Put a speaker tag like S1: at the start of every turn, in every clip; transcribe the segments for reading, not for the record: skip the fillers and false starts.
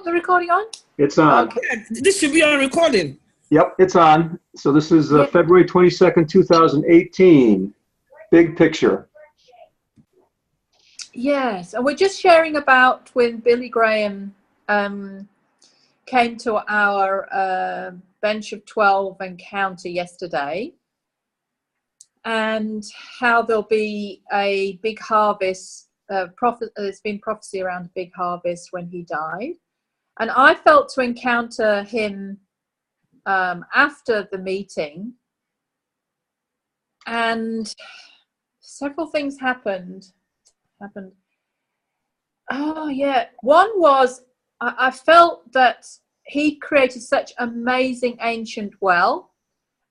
S1: the recording on?
S2: It's on.
S1: Okay.
S3: Yeah, this should be on recording.
S2: Yep, it's on. So this is February 22nd, 2018. Big picture.
S1: Yes, and we're just sharing about when Billy Graham came to our Bench of 12 encounter yesterday, and how there'll be a big harvest. There's been prophecy around a big harvest when he died. And I felt to encounter him after the meeting, and several things happened. Oh yeah, one was I felt that he created such amazing ancient well,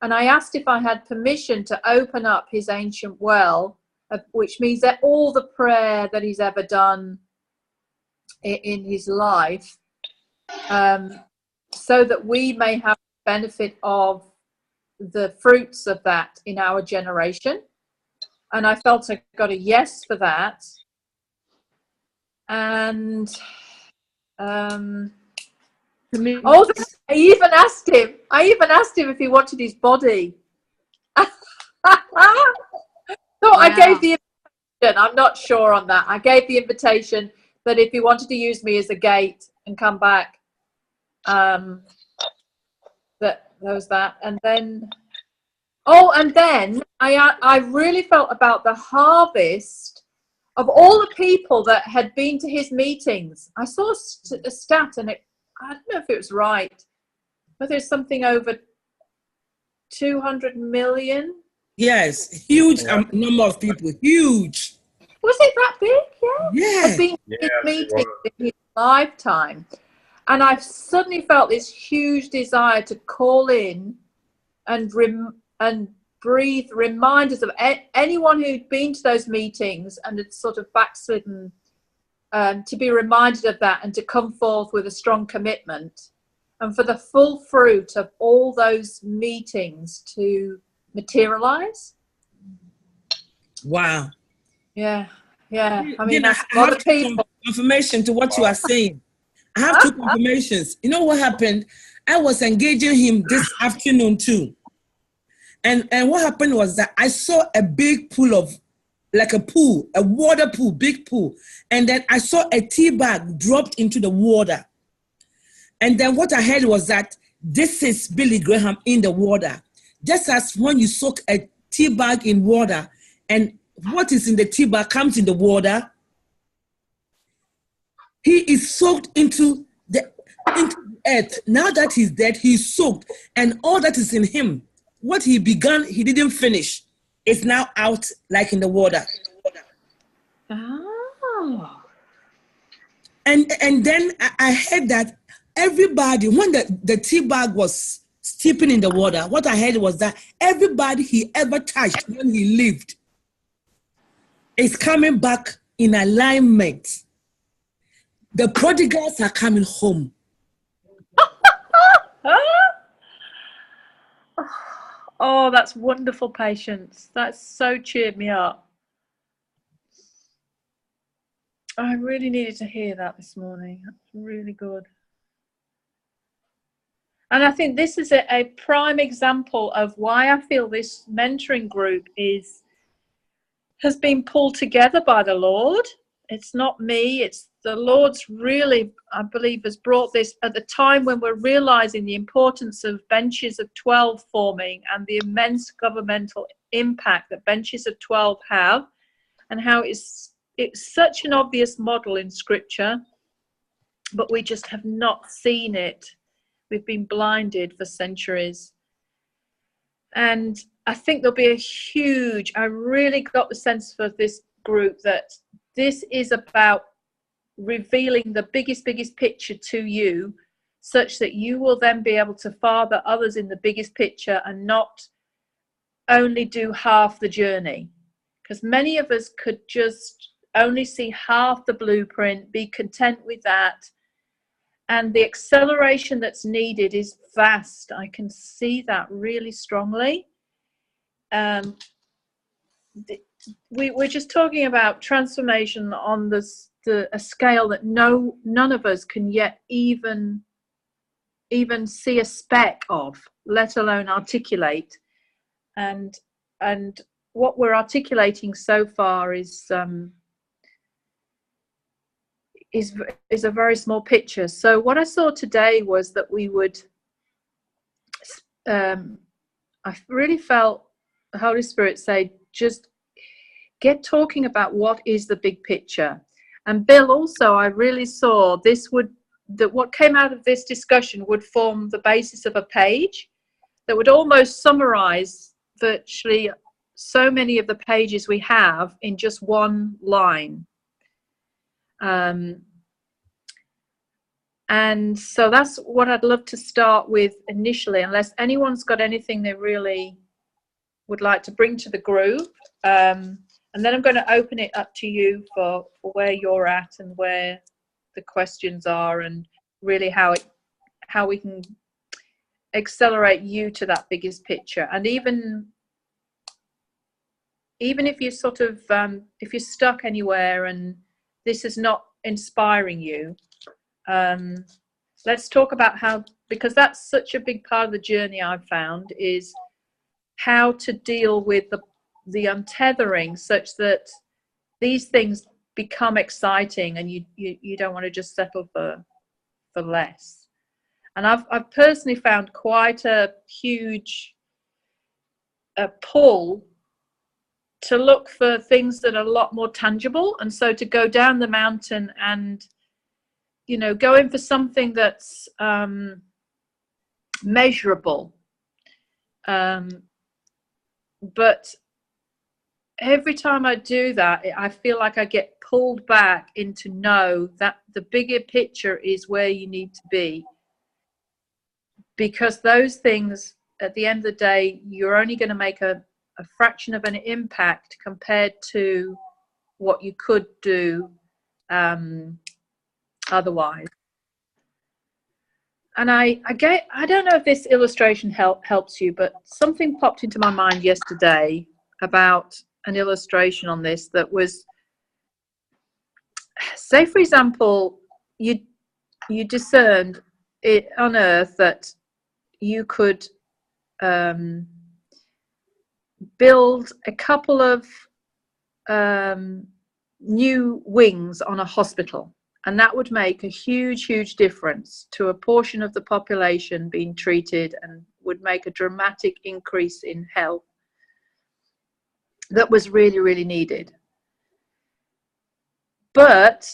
S1: and I asked if I had permission to open up his ancient well, which means that all the prayer that he's ever done in his life, so that we may have the benefit of the fruits of that in our generation. And I felt I got a yes for that. And I even asked him if he wanted his body. So I gave the invitation. I'm not sure on that. I gave the invitation that if he wanted to use me as a gate and come back, that there was that. And then I really felt about the harvest of all the people that had been to his meetings. I saw a stat, and I don't know if it was right, but there's something over 200 million.
S3: Yes, huge number of people. Huge.
S1: Was it that big? Yeah.
S3: Yeah.
S1: Had been to his meetings in his lifetime. And I suddenly felt this huge desire to call in and breathe reminders of anyone who'd been to those meetings and had sort of backslidden, to be reminded of that and to come forth with a strong commitment, and for the full fruit of all those meetings to materialize.
S3: Wow.
S1: Yeah. I mean,
S3: I
S1: a lot
S3: have
S1: of people.
S3: confirmation to what you are saying. I have two confirmations. You know what happened? I was engaging him this afternoon too. And what happened was that I saw a big pool of, like a pool, a water pool, big pool. And then I saw a tea bag dropped into the water. And then what I heard was that this is Billy Graham in the water. Just as when you soak a tea bag in water, and what is in the tea bag comes in the water, he is soaked into the earth. Now that he's dead, he's soaked. And all that is in him, what he began, he didn't finish. It's now out like in the water.
S1: Oh.
S3: And then I heard that everybody, when the tea bag was steeping in the water, what I heard was that everybody he ever touched when he lived is coming back in alignment. The prodigals are coming home.
S1: Oh, that's wonderful, Patience. That's so cheered me up. I really needed to hear that this morning. That's really good. And I think this is a prime example of why I feel this mentoring group has been pulled together by the Lord. It's not me, it's the Lord's really, I believe, has brought this at the time when we're realizing the importance of benches of 12 forming and the immense governmental impact that benches of 12 have, and how it's such an obvious model in Scripture, but we just have not seen it. We've been blinded for centuries. And I think there'll be I really got the sense for this group that this is about revealing the biggest picture to you, such that you will then be able to father others in the biggest picture and not only do half the journey. Because many of us could just only see half the blueprint, be content with that. And the acceleration that's needed is vast. I can see that really strongly. We're just talking about transformation on this a scale that none of us can yet even see a speck of, let alone articulate. And what we're articulating so far is a very small picture. So what I saw today was that we would, I really felt the Holy Spirit say, just get talking about what is the big picture. And Bill, also, I really saw that what came out of this discussion would form the basis of a page that would almost summarize virtually so many of the pages we have in just one line. And so that's what I'd love to start with initially, unless anyone's got anything they really would like to bring to the group. And then I'm going to open it up to you for where you're at and where the questions are, and really how we can accelerate you to that biggest picture. And even if you sort of if you're stuck anywhere and this is not inspiring you, let's talk about how, because that's such a big part of the journey I've found, is how to deal with the untethering such that these things become exciting and you don't want to just settle for less. And I've personally found quite a huge pull to look for things that are a lot more tangible, and so to go down the mountain and go in for something that's measurable. But every time I do that, I feel like I get pulled back into know that the bigger picture is where you need to be, because those things, at the end of the day, you're only going to make a fraction of an impact compared to what you could do otherwise. And I don't know if this illustration helps you, but something popped into my mind yesterday about an illustration on this that was, say for example, you discerned it on Earth that you could build a couple of new wings on a hospital, and that would make a huge difference to a portion of the population being treated, and would make a dramatic increase in health that was really needed. But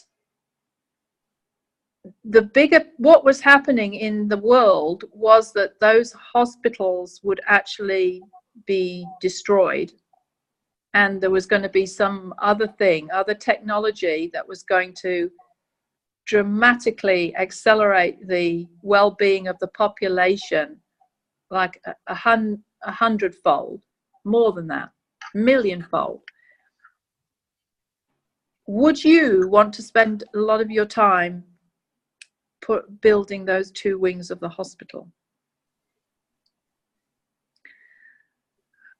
S1: what was happening in the world was that those hospitals would actually be destroyed, and there was going to be some other technology that was going to dramatically accelerate the well-being of the population, like a 100-fold, more than that, millionfold. Would you want to spend a lot of your time building those two wings of the hospital?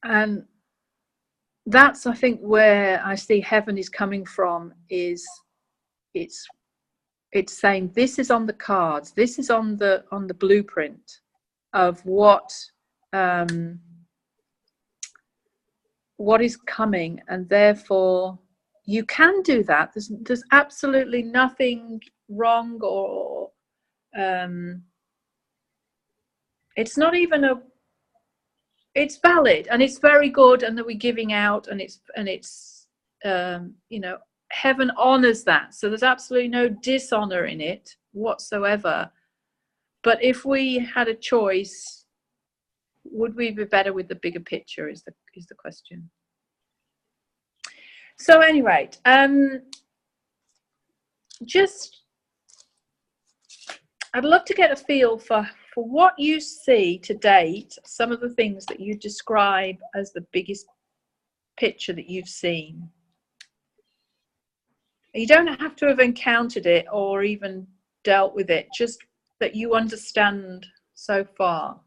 S1: And that's, I think, where I see heaven is coming from, is it's saying this is on the cards, this is on the blueprint of what is coming, and therefore you can do that. There's absolutely nothing wrong, or it's not even it's valid, and it's very good, and that we're giving out, and it's heaven honors that, so there's absolutely no dishonor in it whatsoever. But if we had a choice, would we be better with the bigger picture, is the question. So anyway, I'd love to get a feel for what you see to date, some of the things that you describe as the biggest picture that you've seen. You don't have to have encountered it or even dealt with it, just that you understand so far.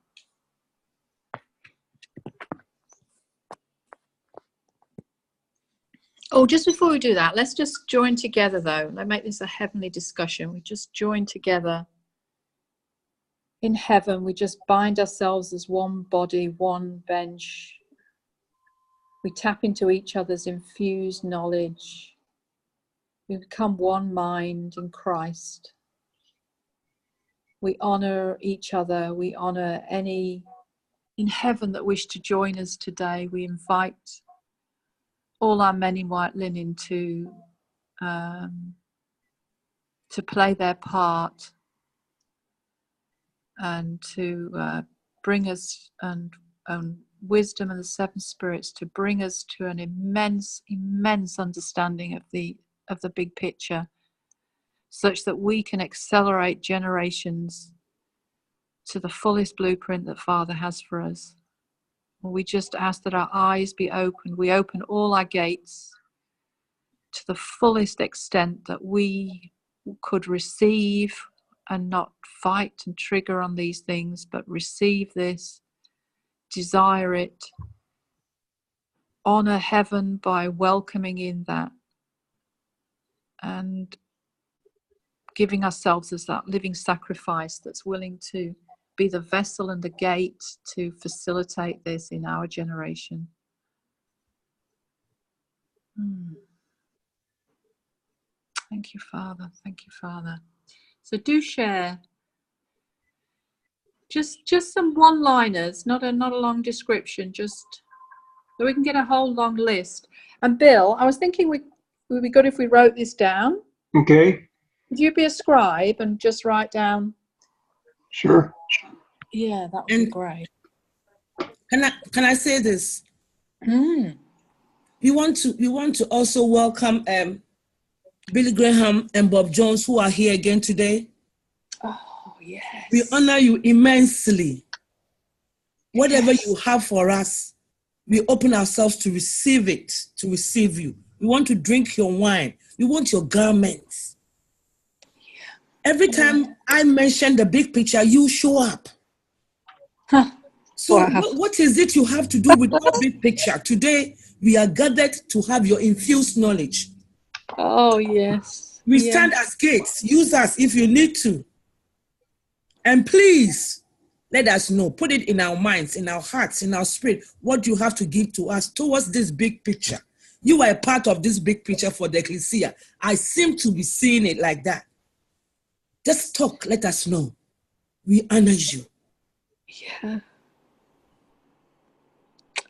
S1: Oh, just before we do that, let's just join together, though. Let's make this a heavenly discussion. We just join together in heaven. We just bind ourselves as one body, one bench. We tap into each other's infused knowledge. We become one mind in Christ. We honor each other. We honor any in heaven that wish to join us today. We invite all our men in white linen to play their part and to bring us and wisdom and the seven spirits to bring us to an immense understanding of the big picture, such that we can accelerate generations to the fullest blueprint that Father has for us. We just ask that our eyes be opened. We open all our gates to the fullest extent that we could receive, and not fight and trigger on these things, but receive this, desire it, honor heaven by welcoming in that, and giving ourselves as that living sacrifice that's willing to be the vessel and the gate to facilitate this in our generation. Thank you, Father. Thank you, Father. So do share just some one-liners, not a long description, just so we can get a whole long list. And Bill, I was thinking it would be good if we wrote this down.
S2: Okay.
S1: Would you be a scribe and just write down?
S2: Sure.
S1: Yeah, that would be great.
S3: Can I say this?
S1: Mm.
S3: We want to also welcome Billy Graham and Bob Jones, who are here again today.
S1: Oh, yes.
S3: We honor you immensely. Whatever you have for us, we open ourselves to receive it, to receive you. We want to drink your wine. We want your garments. Yeah. Every time I mention the big picture, you show up.
S1: Huh.
S3: So
S1: Wow.
S3: what is it you have to do with our big picture? Today, we are gathered to have your infused knowledge.
S1: Oh, yes.
S3: We stand as gates. Use us if you need to. And please, let us know. Put it in our minds, in our hearts, in our spirit, what you have to give to us towards this big picture. You are a part of this big picture for the ecclesia. I seem to be seeing it like that. Just talk. Let us know. We honor you.
S1: Yeah.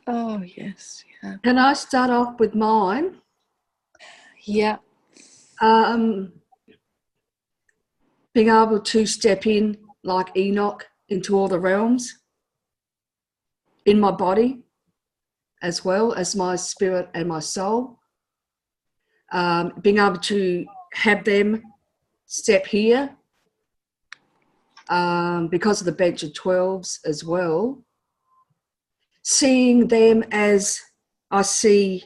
S1: Oh, yes. Yeah.
S4: Can I start off with mine?
S1: Yeah.
S4: Being able to step in like Enoch into all the realms in my body, as well as my spirit and my soul. Being able to have them step here because of the bench of 12s as well. Seeing them as I see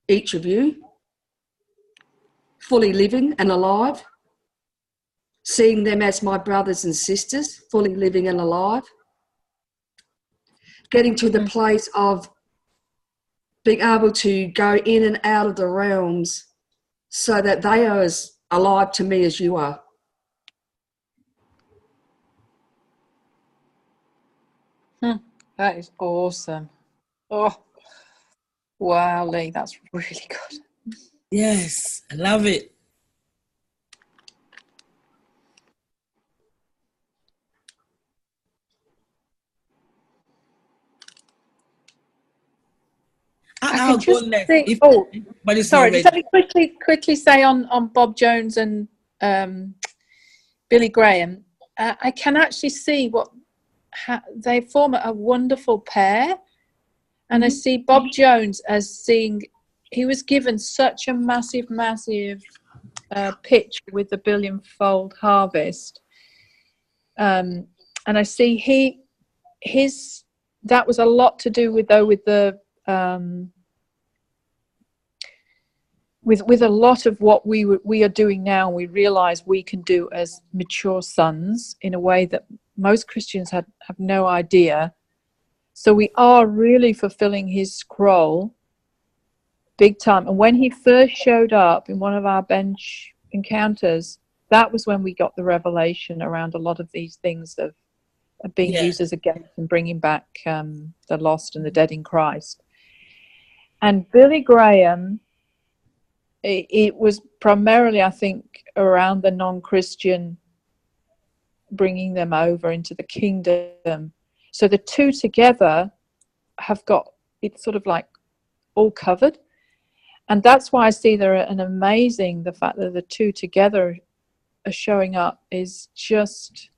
S4: each of you, fully living and alive. Seeing them as my brothers and sisters, fully living and alive. Getting to the place of being able to go in and out of the realms so that they are as alive to me as you are.
S1: That is awesome. Oh, wow, Lee, that's really good.
S3: Yes, I love it. I'll go next. But it's
S1: sorry,
S3: not
S1: just let me quickly say on Bob Jones and Billy Graham, I can actually see they form a wonderful pair. And I see Bob Jones as he was given such a massive pitch with the billion-fold harvest. And I see that was a lot to do with the with a lot of what we are doing now. We realize we can do as mature sons in a way that most Christians have no idea. So we are really fulfilling his scroll big time. And when he first showed up in one of our bench encounters, that was when we got the revelation around a lot of these things of being used as a gate and bringing back the lost and the dead in Christ. And Billy Graham, it was primarily, I think, around the non-Christian, bringing them over into the kingdom. So the two together have got it sort of like all covered. And that's why I see they're an amazing, the fact that the two together are showing up is just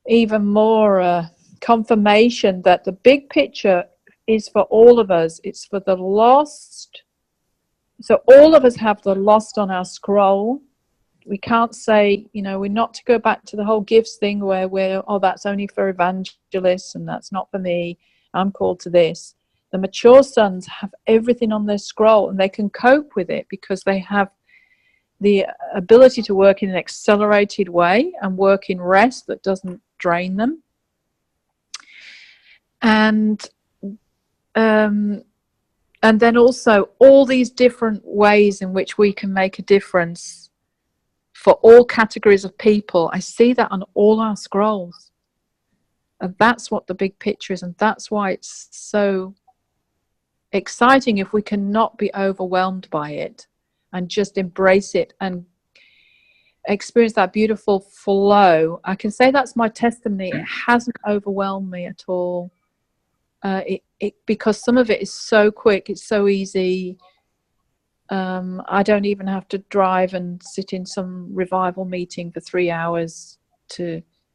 S1: even more confirmation that the big picture is for all of us. It's for the lost. So all of us have the lost on our scroll. We can't say, we're not to go back to the whole gifts thing where that's only for evangelists and that's not for me. I'm called to this. The mature sons have everything on their scroll and they can cope with it because they have the ability to work in an accelerated way and work in rest that doesn't drain them. And then also all these different ways in which we can make a difference for all categories of people. I see that on all our scrolls. And that's what the big picture is. And that's why it's so exciting if we cannot be overwhelmed by it and just embrace it and experience that beautiful flow. I can say that's my testimony. It hasn't overwhelmed me at all. Because some of it is so quick, it's so easy. I don't even have to drive and sit in some revival meeting for 3 hours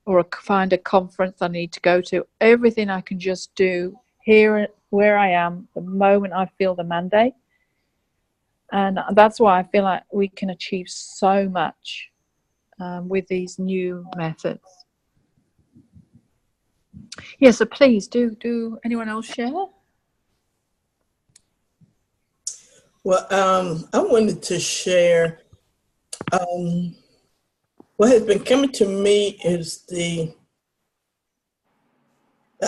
S1: or find a conference I need to go to. Everything I can just do here where I am the moment I feel the mandate. And that's why I feel like we can achieve so much with these new methods. Yeah, so please do anyone else share?
S5: Well, I wanted to share what has been coming to me is the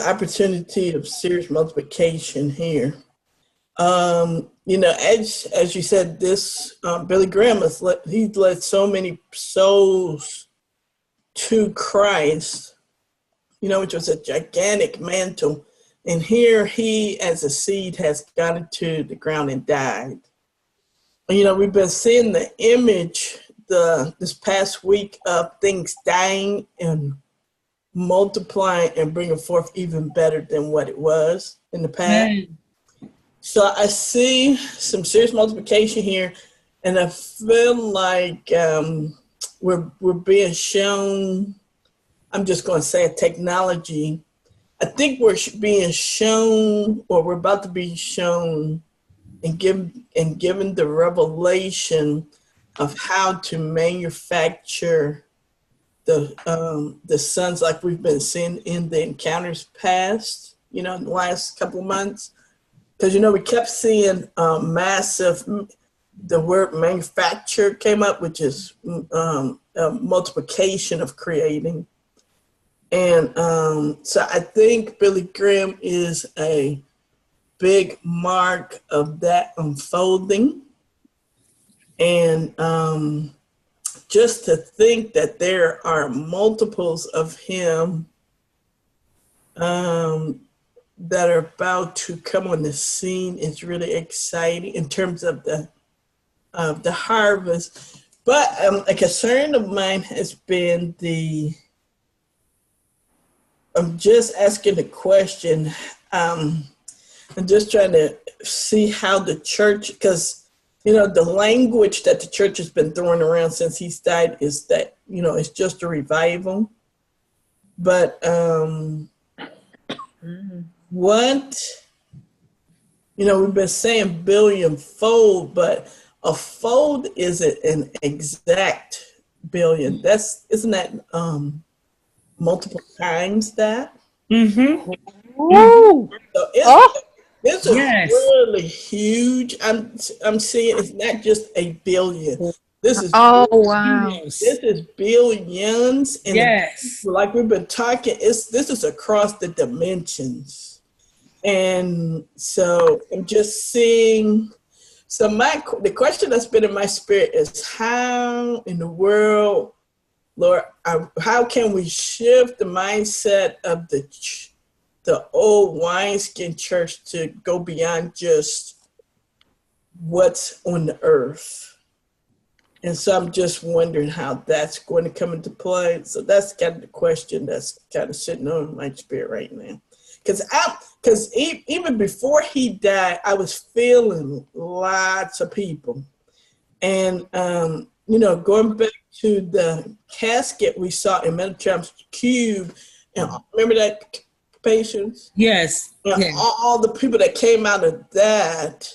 S5: opportunity of serious multiplication here. As you said, this Billy Graham he's led so many souls to Christ, which was a gigantic mantle. And here he, as a seed, has got into the ground and died. We've been seeing the image this past week of things dying and multiplying and bringing forth even better than what it was in the past. So I see some serious multiplication here, and I feel like we're being shown, I'm just going to say a technology. I think we're being shown, or we're about to be shown and given the revelation of how to manufacture the sons like we've been seeing in the encounters past, in the last couple of months. Because, we kept seeing massive, the word manufacture came up, which is multiplication of creating. And so I think Billy Graham is a big mark of that unfolding. And just to think that there are multiples of him that are about to come on the scene is really exciting in terms of the harvest. But a concern of mine has been I'm just asking the question. I'm just trying to see how the church, because, the language that the church has been throwing around since he's died is that, it's just a revival. But what, we've been saying billion-fold, but a fold isn't an exact billion. Isn't that multiple times that?
S3: Mm-hmm.
S1: Woo!
S5: So this is really huge. I'm seeing it's not just a billion. This is
S1: wow.
S5: This is billions. And like we've been talking, this is across the dimensions. And so I'm just seeing. So the question that's been in my spirit is, how in the world, Lord, how can we shift the mindset of the old wineskin church to go beyond just what's on the earth? And so I'm just wondering how that's going to come into play. So that's kind of the question that's kind of sitting on my spirit right now. Because even before he died, I was feeling lots of people. And, going back to the casket we saw in Metatron's Cube, and remember that, Patience?
S3: Yes. Yes.
S5: All the people that came out of that.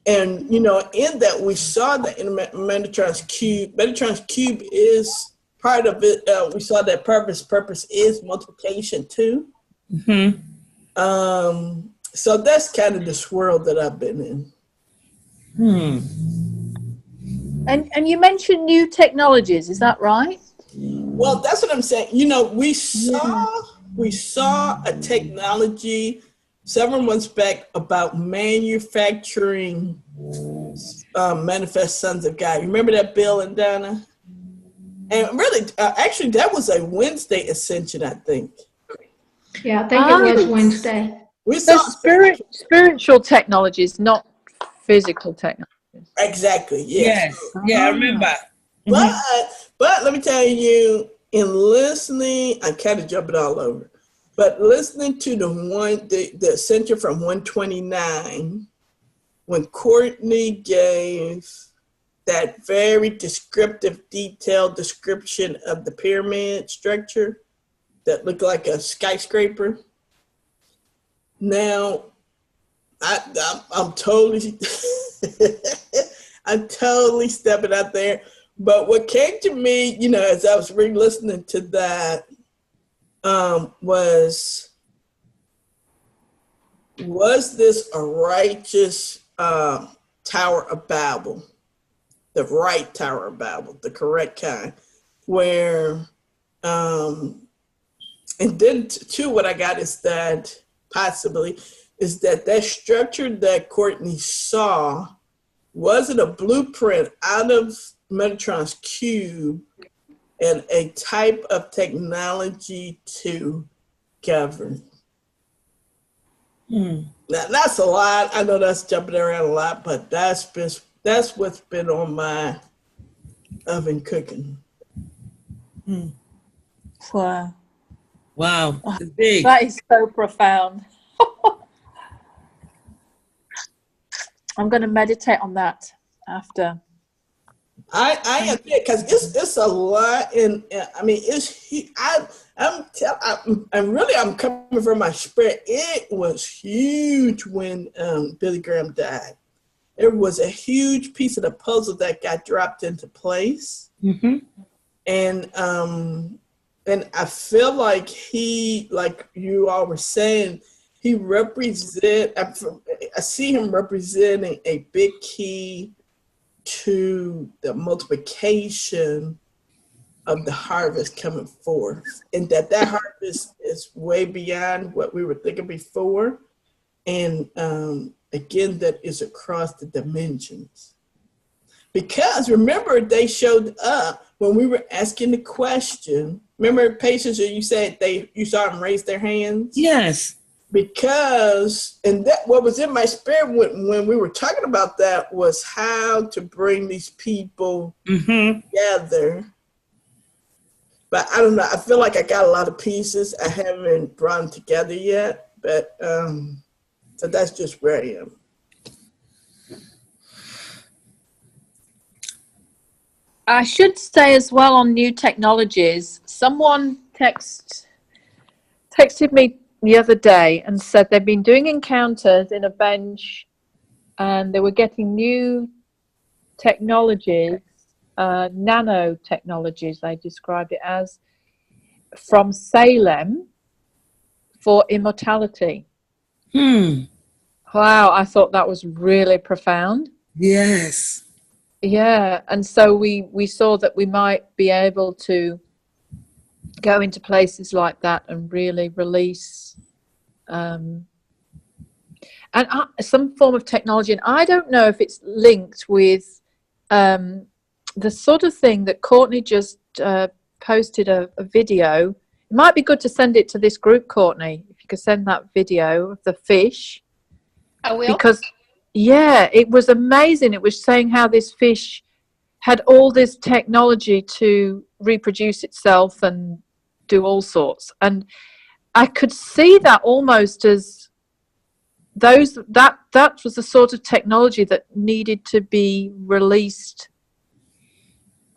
S5: And, in that, we saw that in Metatron's Cube. Metatron's Cube is part of it. We saw that purpose is multiplication too.
S3: Mm-hmm.
S5: So that's kind of this world that I've been in.
S1: And you mentioned new technologies, is that right?
S5: Well, that's what I'm saying. We saw a technology several months back about manufacturing manifest sons of God. You remember that, Bill and Donna? And really, actually, that was a Wednesday ascension, I think.
S6: Yeah, I think it was Wednesday.
S5: We saw
S1: spiritual technologies, not physical technologies.
S5: Exactly. Yes.
S3: Yeah, I remember.
S5: But let me tell you, in listening, I'm kind of jumping all over. But listening to the ascension from 129, when Courtney gave that very descriptive, detailed description of the pyramid structure that looked like a skyscraper. Now, I'm totally, I'm totally stepping out there. But what came to me, as I was re-listening to that, was this a righteous Tower of Babel? The right Tower of Babel, the correct kind, where, and then too, what I got is that possibly is that structure that Courtney saw wasn't a blueprint out of Metatron's Cube and a type of technology to govern. Now, that's a lot. I know that's jumping around a lot, but that's what's been on my oven cooking.
S1: Wow.
S3: Wow. It's big.
S1: That is so profound. I'm going to meditate on that after.
S5: I admit, because it's a lot, and I mean I'm coming from my spirit. It was huge when Billy Graham died. It was a huge piece of the puzzle that got dropped into place, and I feel like he, like you all were saying, he I see him representing a big key to the multiplication of the harvest coming forth, and that harvest is way beyond what we were thinking before, and again, that is across the dimensions. Because remember, they showed up when we were asking the question. Remember, Patience, you said you saw them raise their hands?
S3: Yes.
S5: Because, and that what was in my spirit when we were talking about that was how to bring these people together. But I don't know, I feel like I got a lot of pieces. I haven't brought them together yet, but so that's just where I am.
S1: I should say as well on new technologies, someone texted me the other day and said they've been doing encounters in a bench and they were getting new technologies, nanotechnologies, they described it as, from Salem for immortality. Wow, I thought that was really profound.
S3: Yes.
S1: Yeah, and so we saw that we might be able to go into places like that and really release and some form of technology. And I don't know if it's linked with the sort of thing that Courtney just posted a video. It might be good to send it to this group, Courtney, if you could send that video of the fish.
S7: I will.
S1: Because, yeah, it was amazing. It was saying how this fish had all this technology to reproduce itself and do all sorts. And I could see that almost as that was the sort of technology that needed to be released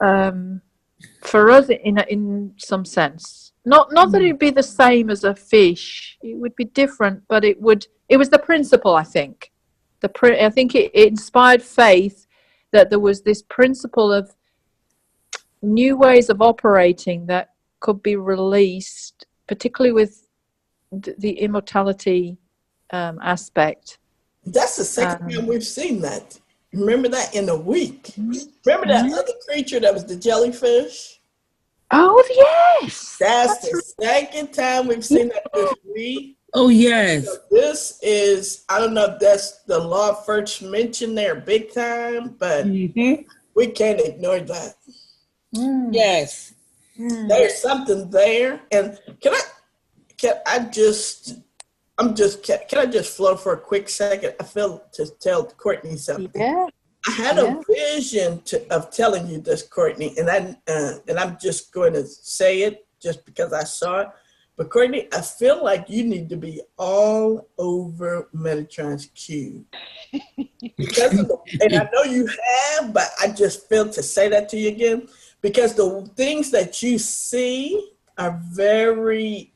S1: for us in some sense. Not that it'd be the same as a fish. It would be different, but it was the principle, I think. I think it inspired faith that there was this principle of new ways of operating that could be released, particularly with the immortality aspect.
S5: That's the second time we've seen that. Remember that in a week. Remember that other creature that was the jellyfish?
S1: Oh, yes.
S5: That's the second time we've seen that this week.
S3: Oh, yes.
S5: So this is, I don't know if that's the law first mentioned there big time, but we can't ignore that.
S3: Yes.
S5: There's something there. And can I just flow for a quick second? I feel to tell Courtney something.
S1: Yeah.
S5: I had a vision of telling you this, Courtney, and I'm just going to say it just because I saw it. But Courtney, I feel like you need to be all over Metatron's cube. And I know you have, but I just feel to say that to you again, because the things that you see are very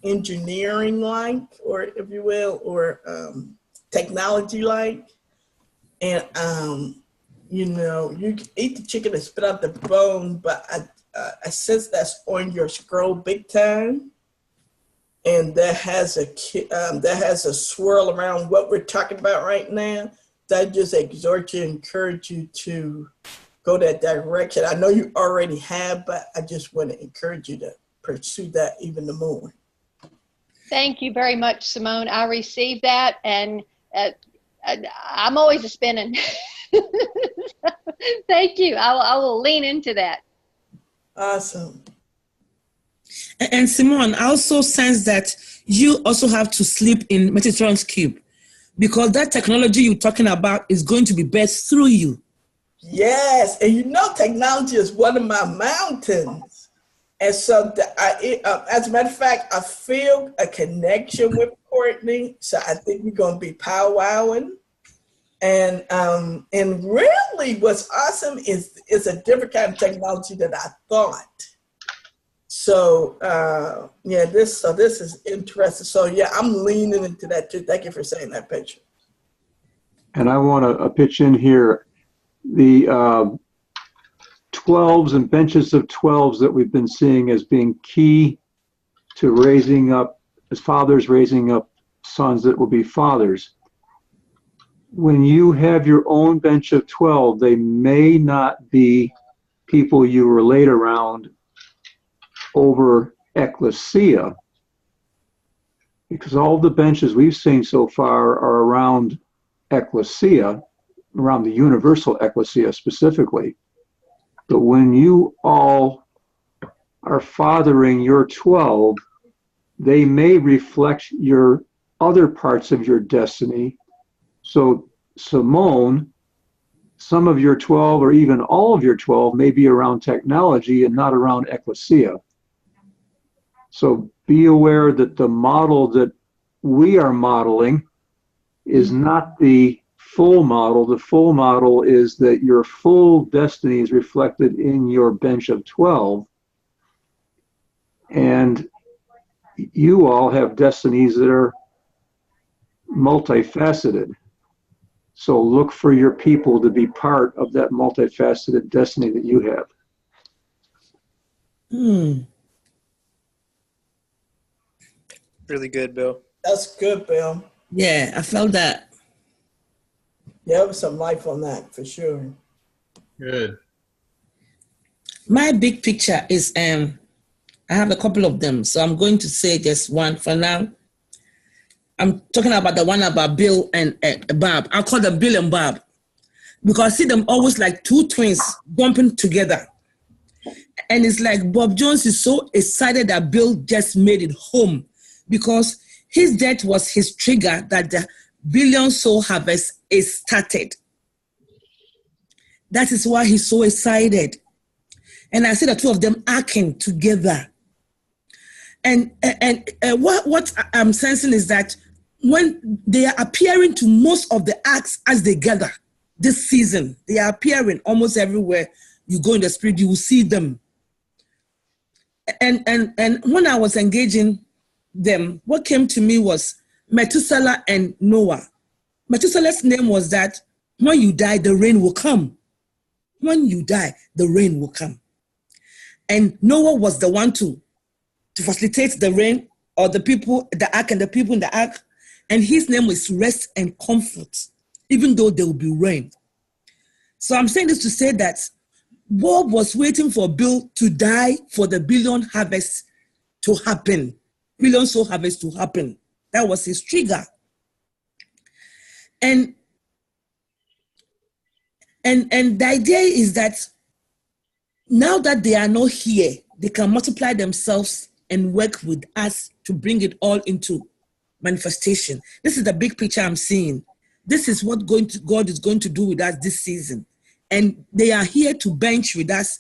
S5: engineering-like, or if you will, or technology-like. And, you can eat the chicken and spit out the bone, but I sense that's on your scroll big time. And that has a swirl around what we're talking about right now. That just exhort you, encourage you to go that direction. I know you already have, but I just want to encourage you to pursue that even more.
S7: Thank you very much, Simone. I received that, and I'm always a spinning. Thank you. I will lean into that.
S5: Awesome.
S3: And Simone, I also sense that you also have to sleep in Metatron's cube, because that technology you're talking about is going to be birthed through you.
S5: Yes, and technology is one of my mountains. And so, as a matter of fact, I feel a connection with Courtney. So I think we're going to be powwowing. And really, what's awesome is a different kind of technology than I thought. So this is interesting. So yeah, I'm leaning into that too. Thank you for saying that, picture.
S2: And I want to pitch in here the 12s and benches of 12s that we've been seeing as being key to raising up, as fathers raising up sons that will be fathers. When you have your own bench of 12, they may not be people you relate around over ecclesia, because all the benches we've seen so far are around ecclesia, around the universal ecclesia specifically. But when you all are fathering your 12, they may reflect your other parts of your destiny. So Simone, some of your 12 or even all of your 12 may be around technology and not around ecclesia. So be aware that the model that we are modeling is not the full model. The full model is that your full destiny is reflected in your bench of 12. And you all have destinies that are multifaceted. So look for your people to be part of that multifaceted destiny that you have.
S8: Really good, Bill.
S5: That's good, Bill.
S3: Yeah, I felt that.
S5: Yeah, there was some life on that for sure.
S8: Good.
S3: My big picture is, I have a couple of them, so I'm going to say just one for now. I'm talking about the one about Bill and Bob. I'll call them Bill and Bob because I see them always like two twins bumping together. And it's like Bob Jones is so excited that Bill just made it home because his death was his trigger that the Billion Soul Harvest is started. That is why he's so excited. And I see the two of them acting together. And what I'm sensing is that when they are appearing to most of the acts as they gather this season, they are appearing almost everywhere you go in the spirit, you will see them. And when I was engaging them, what came to me was Methuselah and Noah. Methuselah's name was that when you die, the rain will come. When you die, the rain will come. And Noah was the one to facilitate the rain, or the people, the ark, and the people in the ark. And his name was rest and comfort, even though there will be rain. So I'm saying this to say that Bob was waiting for Bill to die for the billion harvest to happen, billion soul harvest to happen. That was his trigger. And the idea is that now that they are not here, they can multiply themselves and work with us to bring it all into manifestation. This is the big picture I'm seeing. This is what God is going to do with us this season. And they are here to bench with us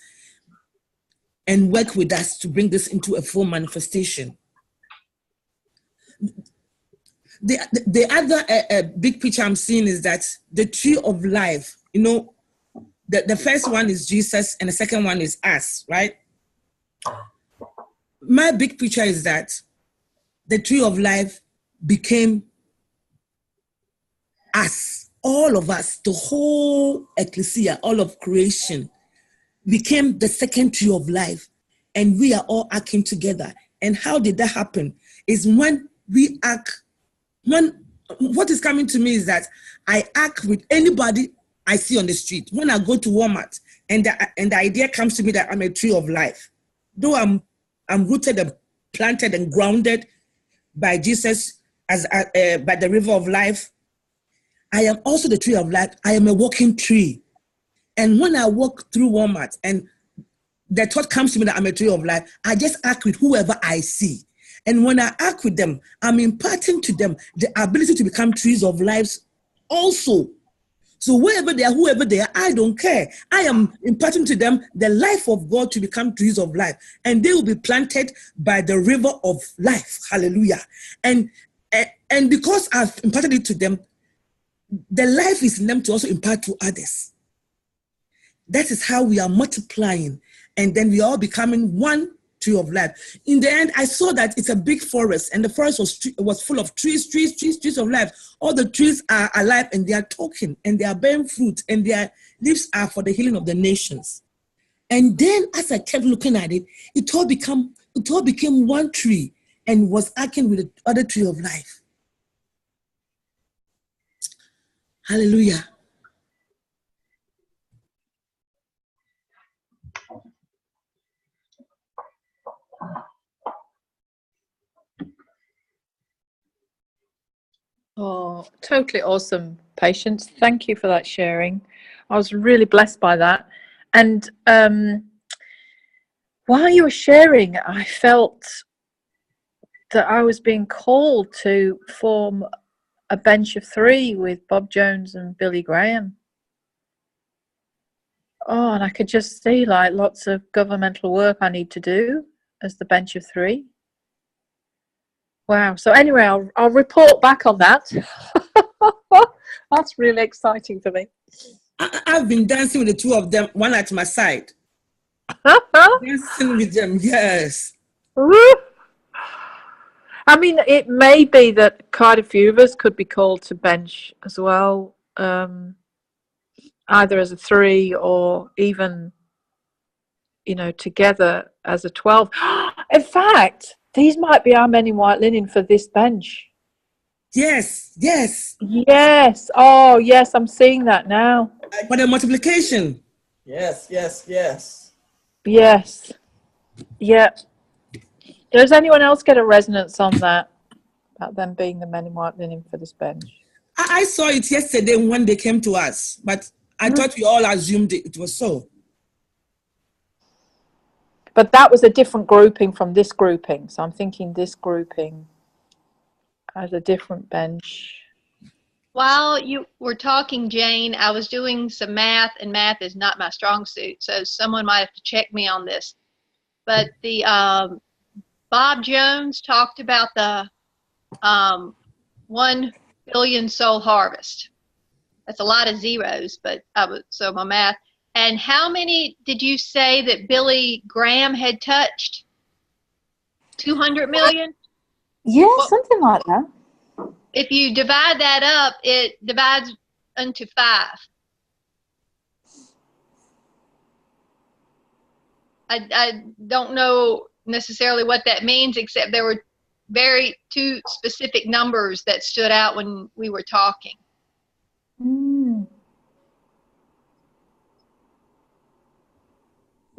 S3: and work with us to bring this into a full manifestation. The other big picture I'm seeing is that the tree of life, you know, the first one is Jesus and the second one is us, right? My big picture is that the tree of life became us, all of us, the whole ecclesia, all of creation became the second tree of life, and we are all acting together. And how did that happen? Is when we act, what is coming to me is that I act with anybody I see on the street. When I go to Walmart and the idea comes to me that I'm a tree of life, though I'm rooted and planted and grounded by Jesus as by the river of life, I am also the tree of life. I am a walking tree. And when I walk through Walmart and the thought comes to me that I'm a tree of life, I just act with whoever I see. And when I act with them, I'm imparting to them the ability to become trees of lives also. So wherever they are, whoever they are, I don't care. I am imparting to them the life of God to become trees of life. And they will be planted by the river of life. Hallelujah. And because I've imparted it to them, the life is in them to also impart to others. That is how we are multiplying. And then we are all becoming one tree of life. In the end, I saw that it's a big forest, and the forest was full of trees of life. All the trees are alive, and they are talking, and they are bearing fruit, and their leaves are for the healing of the nations. And then, as I kept looking at it, it all became one tree, and was acting with the other tree of life. Hallelujah.
S1: Oh, totally awesome, Patience. Thank you for that sharing. I was really blessed by that. And while you were sharing, I felt that I was being called to form a bench of three with Bob Jones and Billy Graham. Oh, and I could just see like lots of governmental work I need to do as the bench of three. Wow. So anyway, I'll report back on that. That's really exciting for me.
S3: I've been dancing with the two of them, one at my side. Dancing with them, yes.
S1: I mean, it may be that quite a few of us could be called to bench as well, either as a three or even, you know, together as a 12. In fact, these might be our men in white linen for this bench.
S3: Yes, yes.
S1: Yes. Oh, yes, I'm seeing that now.
S3: For the multiplication.
S5: Yes, yes, yes.
S1: Yes. Yeah. Does anyone else get a resonance on that? about them being the men in white linen for this bench.
S3: I saw it yesterday when they came to us, but I thought we all assumed it was so.
S1: But that was a different grouping from this grouping. So I'm thinking this grouping as a different bench.
S7: While you were talking, Jane, I was doing some math, and math is not my strong suit, so someone might have to check me on this. But the Bob Jones talked about the 1 billion soul harvest. That's a lot of zeros, but so my math. And how many did you say that Billy Graham had touched? 200 million?
S1: Yeah, something like that.
S7: If you divide that up, it divides into 5. I don't know necessarily what that means, except there were two specific numbers that stood out when we were talking.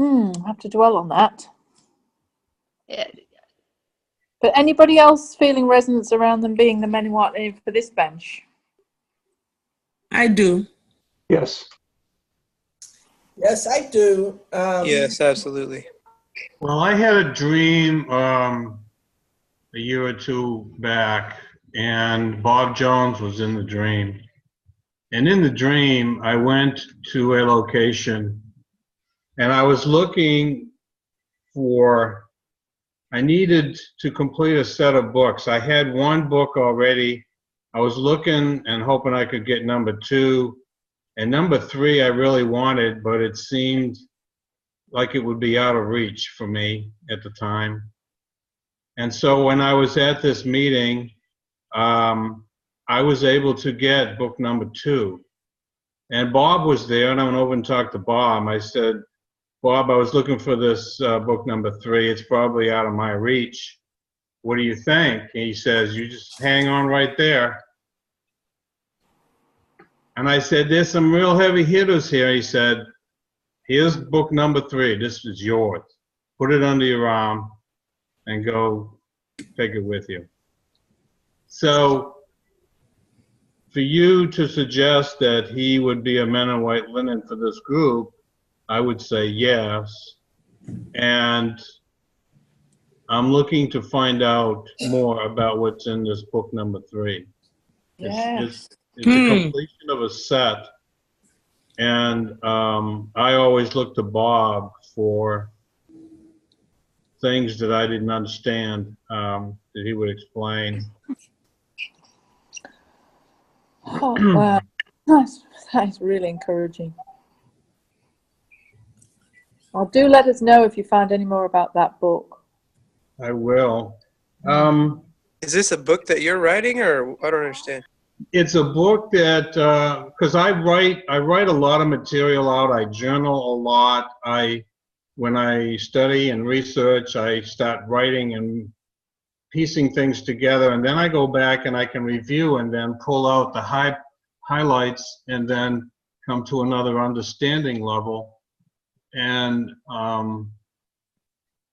S1: I have to dwell on that. But anybody else feeling resonance around them being the men in white linen for this bench?
S3: I do.
S2: Yes.
S5: Yes, I do.
S8: Yes, absolutely.
S9: Well, I had a dream a year or two back, and Bob Jones was in the dream. And in the dream, I went to a location, and I was looking for, I needed to complete a set of books. I had one book already. I was looking and hoping I could get number 2. And number 3 I really wanted, but it seemed like it would be out of reach for me at the time. And so when I was at this meeting, I was able to get book number 2. And Bob was there, and I went over and talked to Bob. I said, Bob, I was looking for this book number 3. It's probably out of my reach. What do you think? And he says, you just hang on right there. And I said, there's some real heavy hitters here. He said, here's book number 3. This is yours. Put it under your arm and go take it with you. So for you to suggest that he would be a men in white linen for this group, I would say yes. And I'm looking to find out more about what's in this book number 3.
S1: Yes.
S9: It's a completion of a set. And I always look to Bob for things that I didn't understand that he would explain.
S1: Oh, wow. That's really encouraging. Well, do let us know if you find any more about that book.
S9: I will.
S8: Is this a book that you're writing, or I don't understand?
S9: It's a book that, because I write a lot of material out. I journal a lot. When I study and research, I start writing and piecing things together, and then I go back and I can review and then pull out the highlights and then come to another understanding level. And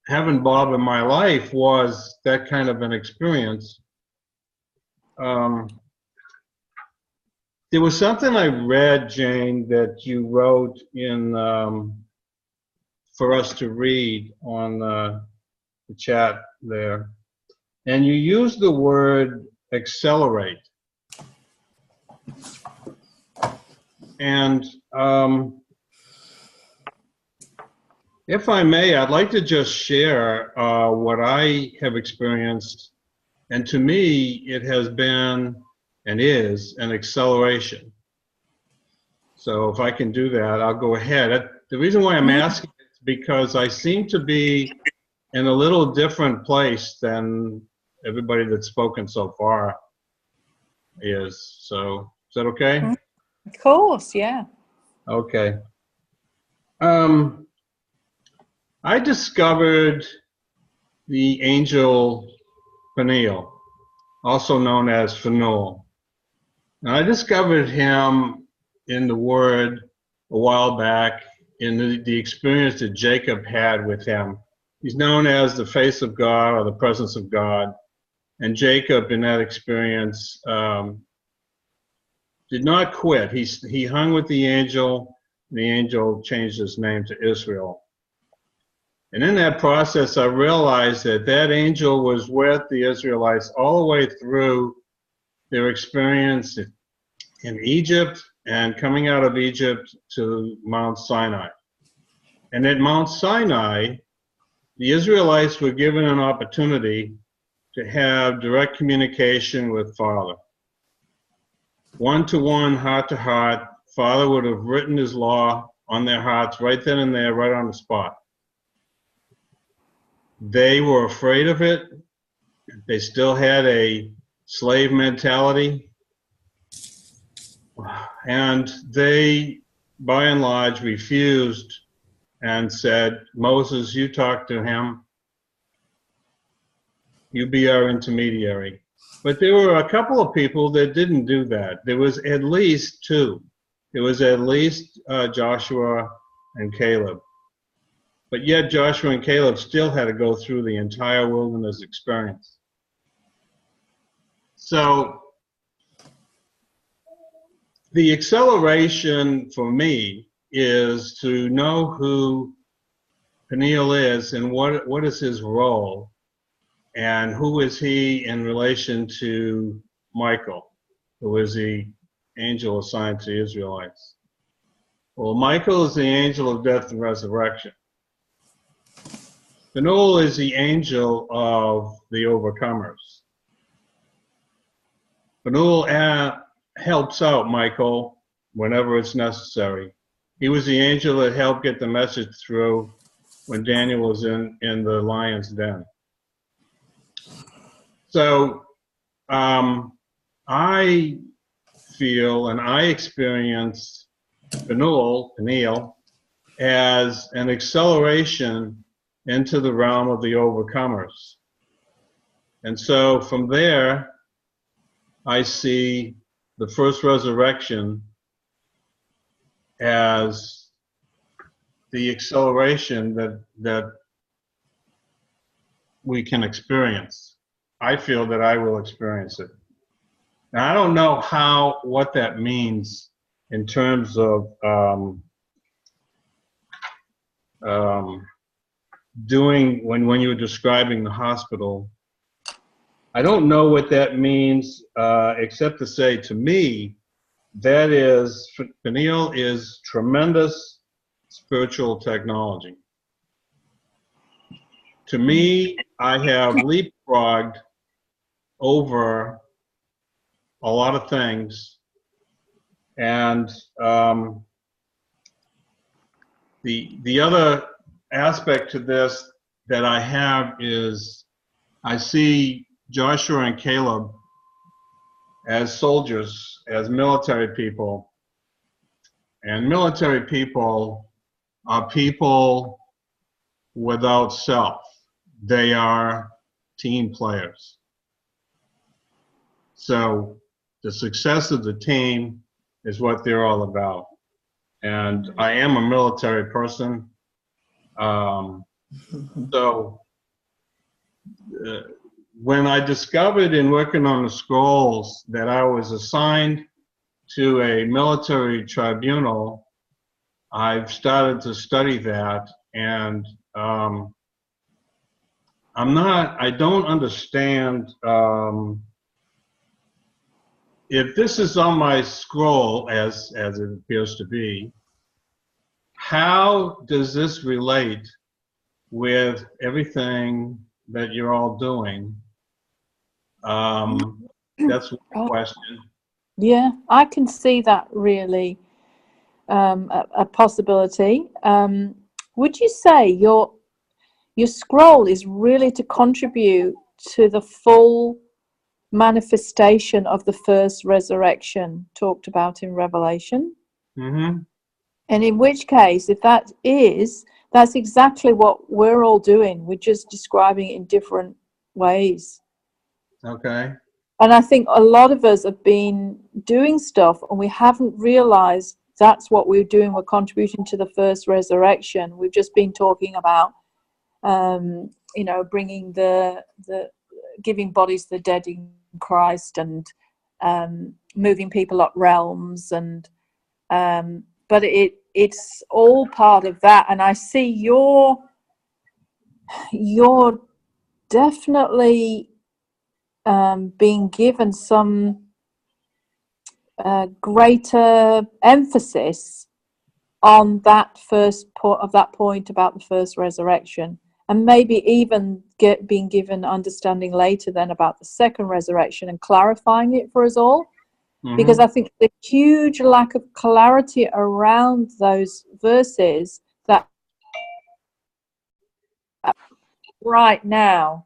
S9: having Bob in my life was that kind of an experience. There was something I read, Jane, that you wrote in for us to read on the chat there. And you used the word accelerate. And if I may, I'd like to just share what I have experienced. And to me, it has been and is an acceleration. So if I can do that, I'll go ahead. The reason why I'm asking is because I seem to be in a little different place than everybody that's spoken so far is. So is that okay?
S1: Of course, yeah.
S9: Okay. I discovered the angel Phaneol, also known as Phaneol. And I discovered him in the Word a while back in the experience that Jacob had with him. He's known as the face of God or the presence of God. And Jacob, in that experience, did not quit. He hung with the angel. The angel changed his name to Israel. And in that process, I realized that that angel was with the Israelites all the way through their experience in Egypt and coming out of Egypt to Mount Sinai. And at Mount Sinai, the Israelites were given an opportunity to have direct communication with Father. One-to-one, heart-to-heart, Father would have written his law on their hearts right then and there, right on the spot. They were afraid of it. They still had a slave mentality. And they, by and large, refused and said, Moses, you talk to him. You be our intermediary. But there were a couple of people that didn't do that. There was at least two. There was at least Joshua and Caleb. But yet Joshua and Caleb still had to go through the entire wilderness experience. So the acceleration for me is to know who Peniel is and what is his role and who is he in relation to Michael, who is the angel assigned to Israelites. Well, Michael is the angel of death and resurrection. Peniel is the angel of the overcomers. Peniel helps out Michael whenever it's necessary. He was the angel that helped get the message through when Daniel was in the lion's den. So I feel and I experience Peniel, as an acceleration into the realm of the overcomers. And so from there, I see the first resurrection as the acceleration that we can experience. I feel that I will experience it. Now, I don't know what that means in terms of doing when you were describing the hospital. I don't know what that means, except to say, to me, that is, Peniel is tremendous spiritual technology. To me, I have leapfrogged over a lot of things, and the other aspect to this that I have is I see Joshua and Caleb as soldiers, as military people. And military people are people without self. They are team players. So the success of the team is what they're all about. And I am a military person. When I discovered in working on the scrolls that I was assigned to a military tribunal, I've started to study that, and I don't understand if this is on my scroll, as it appears to be, how does this relate with everything that you're all doing? That's one question.
S1: Yeah, I can see that really a possibility. Would you say your scroll is really to contribute to the full manifestation of the first resurrection talked about in Revelation?
S9: Mm-hmm.
S1: And in which case, if that is, that's exactly what we're all doing. We're just describing it in different ways.
S9: Okay.
S1: And I think a lot of us have been doing stuff and we haven't realized that's what we're doing. We're contributing to the first resurrection. We've just been talking about, bringing giving bodies to the dead in Christ and moving people up realms, and but it's all part of that. And I see you're definitely being given some greater emphasis on that first point about the first resurrection, and maybe even being given understanding later then about the second resurrection and clarifying it for us all. Because I think the huge lack of clarity around those verses that right now,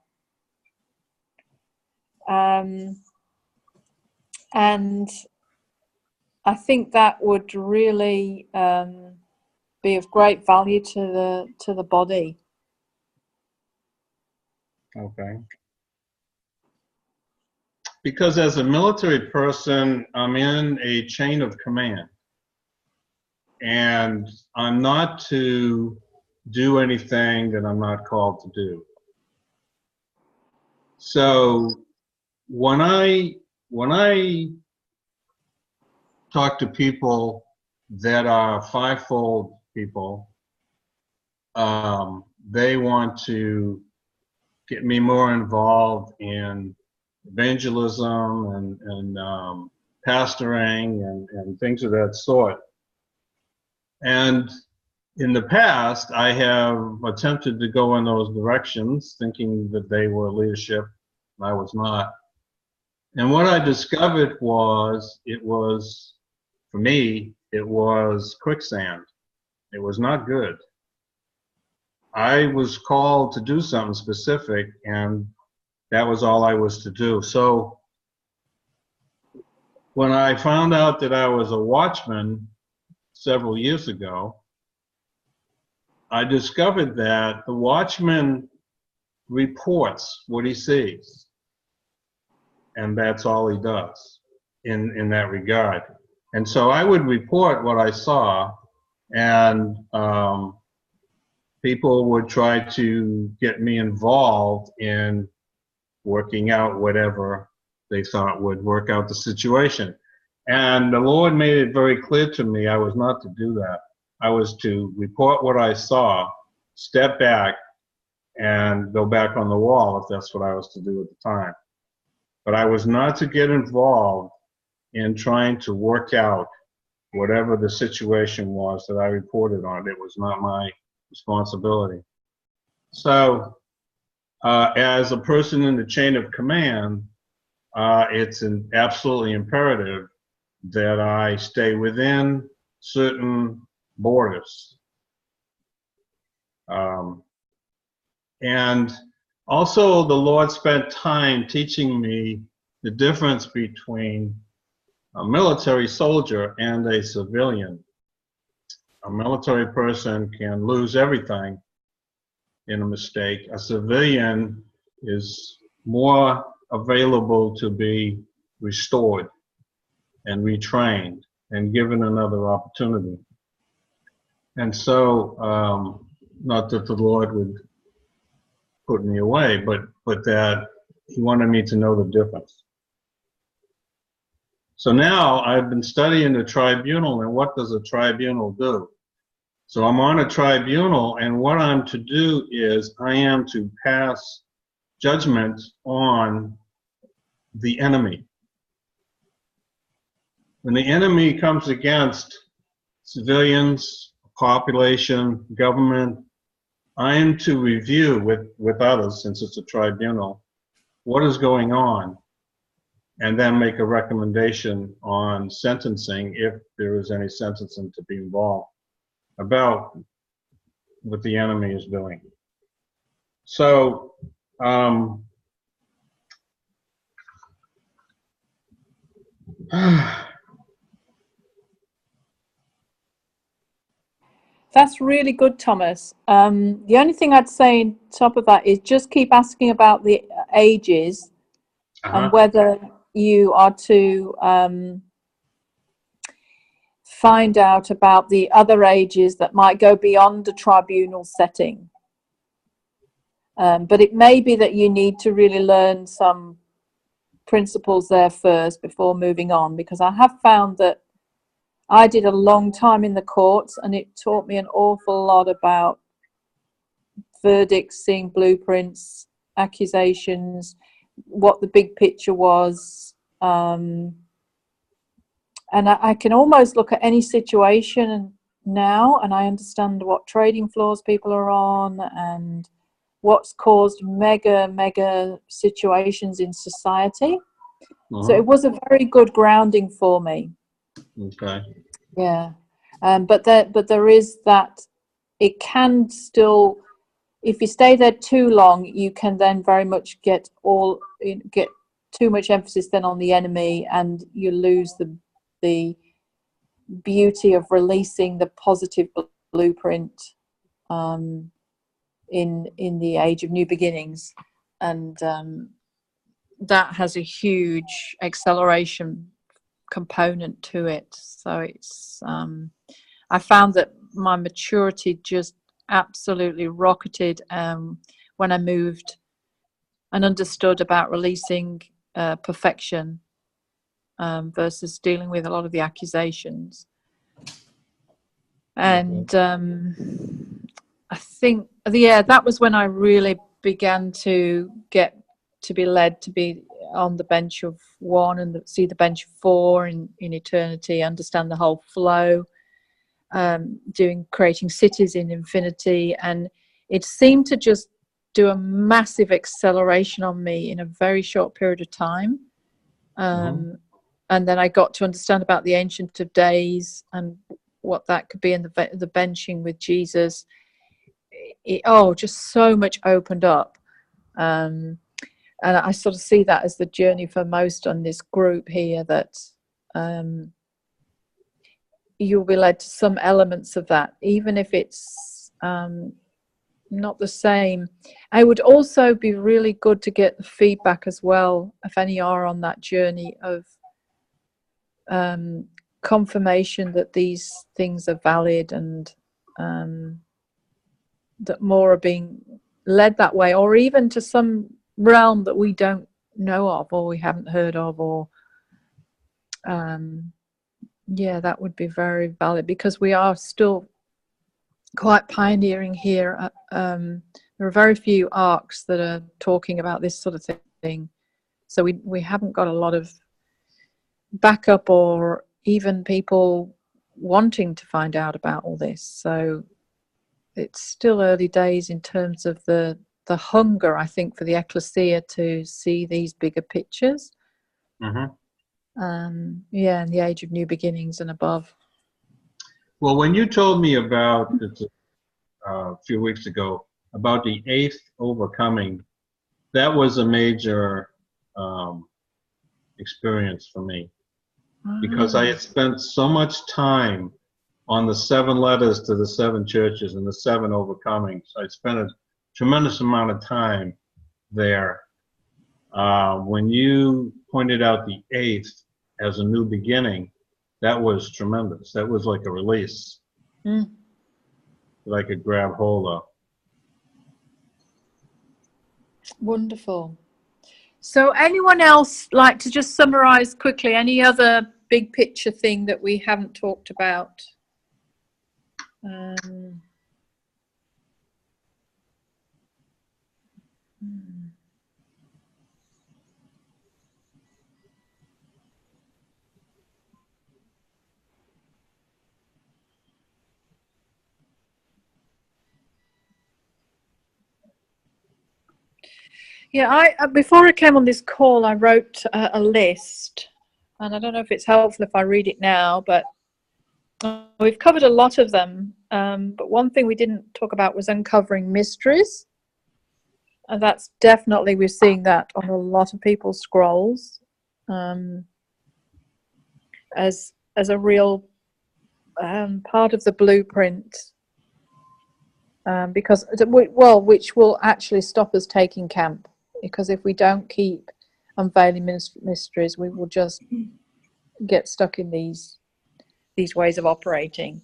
S1: and I think that would really be of great value to the body.
S9: Okay. Because as a military person, I'm in a chain of command, and I'm not to do anything that I'm not called to do. So when I talk to people that are fivefold people, they want to get me more involved in evangelism and pastoring and things of that sort. And in the past, I have attempted to go in those directions, thinking that they were leadership. I was not. And what I discovered was, for me, it was quicksand. It was not good. I was called to do something specific, and that was all I was to do. So when I found out that I was a watchman several years ago, I discovered that the watchman reports what he sees, and that's all he does in that regard. And so I would report what I saw, and people would try to get me involved in working out whatever they thought would work out the situation. And the Lord made it very clear to me I was not to do that. I was to report what I saw, step back, and go back on the wall if that's what I was to do at the time. But I was not to get involved in trying to work out whatever the situation was that I reported on. It was not my responsibility. So as a person in the chain of command, it's absolutely imperative that I stay within certain borders. And also the Lord spent time teaching me the difference between a military soldier and a civilian. A military person can lose everything in a mistake. A civilian is more available to be restored and retrained and given another opportunity. And so, not that the Lord would put me away, but that he wanted me to know the difference. So now I've been studying the tribunal, and what does a tribunal do? So I'm on a tribunal, and what I'm to do is I am to pass judgment on the enemy. When the enemy comes against civilians, population, government, I am to review with others, since it's a tribunal, what is going on, and then make a recommendation on sentencing, if there is any sentencing to be involved, about what the enemy is doing. So,
S1: That's really good, Thomas. The only thing I'd say on top of that is just keep asking about the ages and whether you are to find out about the other ages that might go beyond a tribunal setting. But it may be that you need to really learn some principles there first before moving on, because I have found that I did a long time in the courts, and it taught me an awful lot about verdicts, seeing blueprints, accusations, what the big picture was. And I can almost look at any situation now, and I understand what trading floors people are on and what's caused mega situations in society. So it was a very good grounding for me.
S9: Okay.
S1: Yeah. But there is that, it can still, if you stay there too long, you can then very much get too much emphasis then on the enemy, and you lose the beauty of releasing the positive blueprint in the age of new beginnings. And that has a huge acceleration component to it. So it's I found that my maturity just absolutely rocketed when I moved and understood about releasing perfection versus dealing with a lot of the accusations. And I think, that was when I really began to get to be led to be on the bench of one and see the bench of four in eternity, understand the whole flow, creating cities in infinity. And it seemed to just do a massive acceleration on me in a very short period of time. And then I got to understand about the Ancient of Days and what that could be in the benching with Jesus. Just so much opened up. And I sort of see that as the journey for most on this group here, that you'll be led to some elements of that, even if it's not the same. It would also be really good to get the feedback as well, if any are on that journey of confirmation that these things are valid, and that more are being led that way, or even to some realm that we don't know of or we haven't heard of, or that would be very valid, because we are still quite pioneering here. There are very few arcs that are talking about this sort of thing, so we haven't got a lot of backup or even people wanting to find out about all this. So it's still early days in terms of the hunger, I think, for the ecclesia to see these bigger pictures. In the age of new beginnings and above.
S9: Well, when you told me about it a few weeks ago about the 8th overcoming, that was a major experience for me, because I had spent so much time on the 7 letters to the 7 churches and the 7 overcomings. I spent a tremendous amount of time there. When you pointed out the 8th as a new beginning, that was tremendous. That was like a release that I could grab hold of.
S1: Wonderful. So anyone else like to just summarize quickly any other big picture thing that we haven't talked about? I before I came on this call, I wrote a list, and I don't know if it's helpful if I read it now, but we've covered a lot of them. But one thing we didn't talk about was uncovering mysteries, and that's definitely, we're seeing that on a lot of people's scrolls as a real part of the blueprint. Because which will actually stop us taking camp, because if we don't keep unveiling mysteries, we will just get stuck in these ways of operating.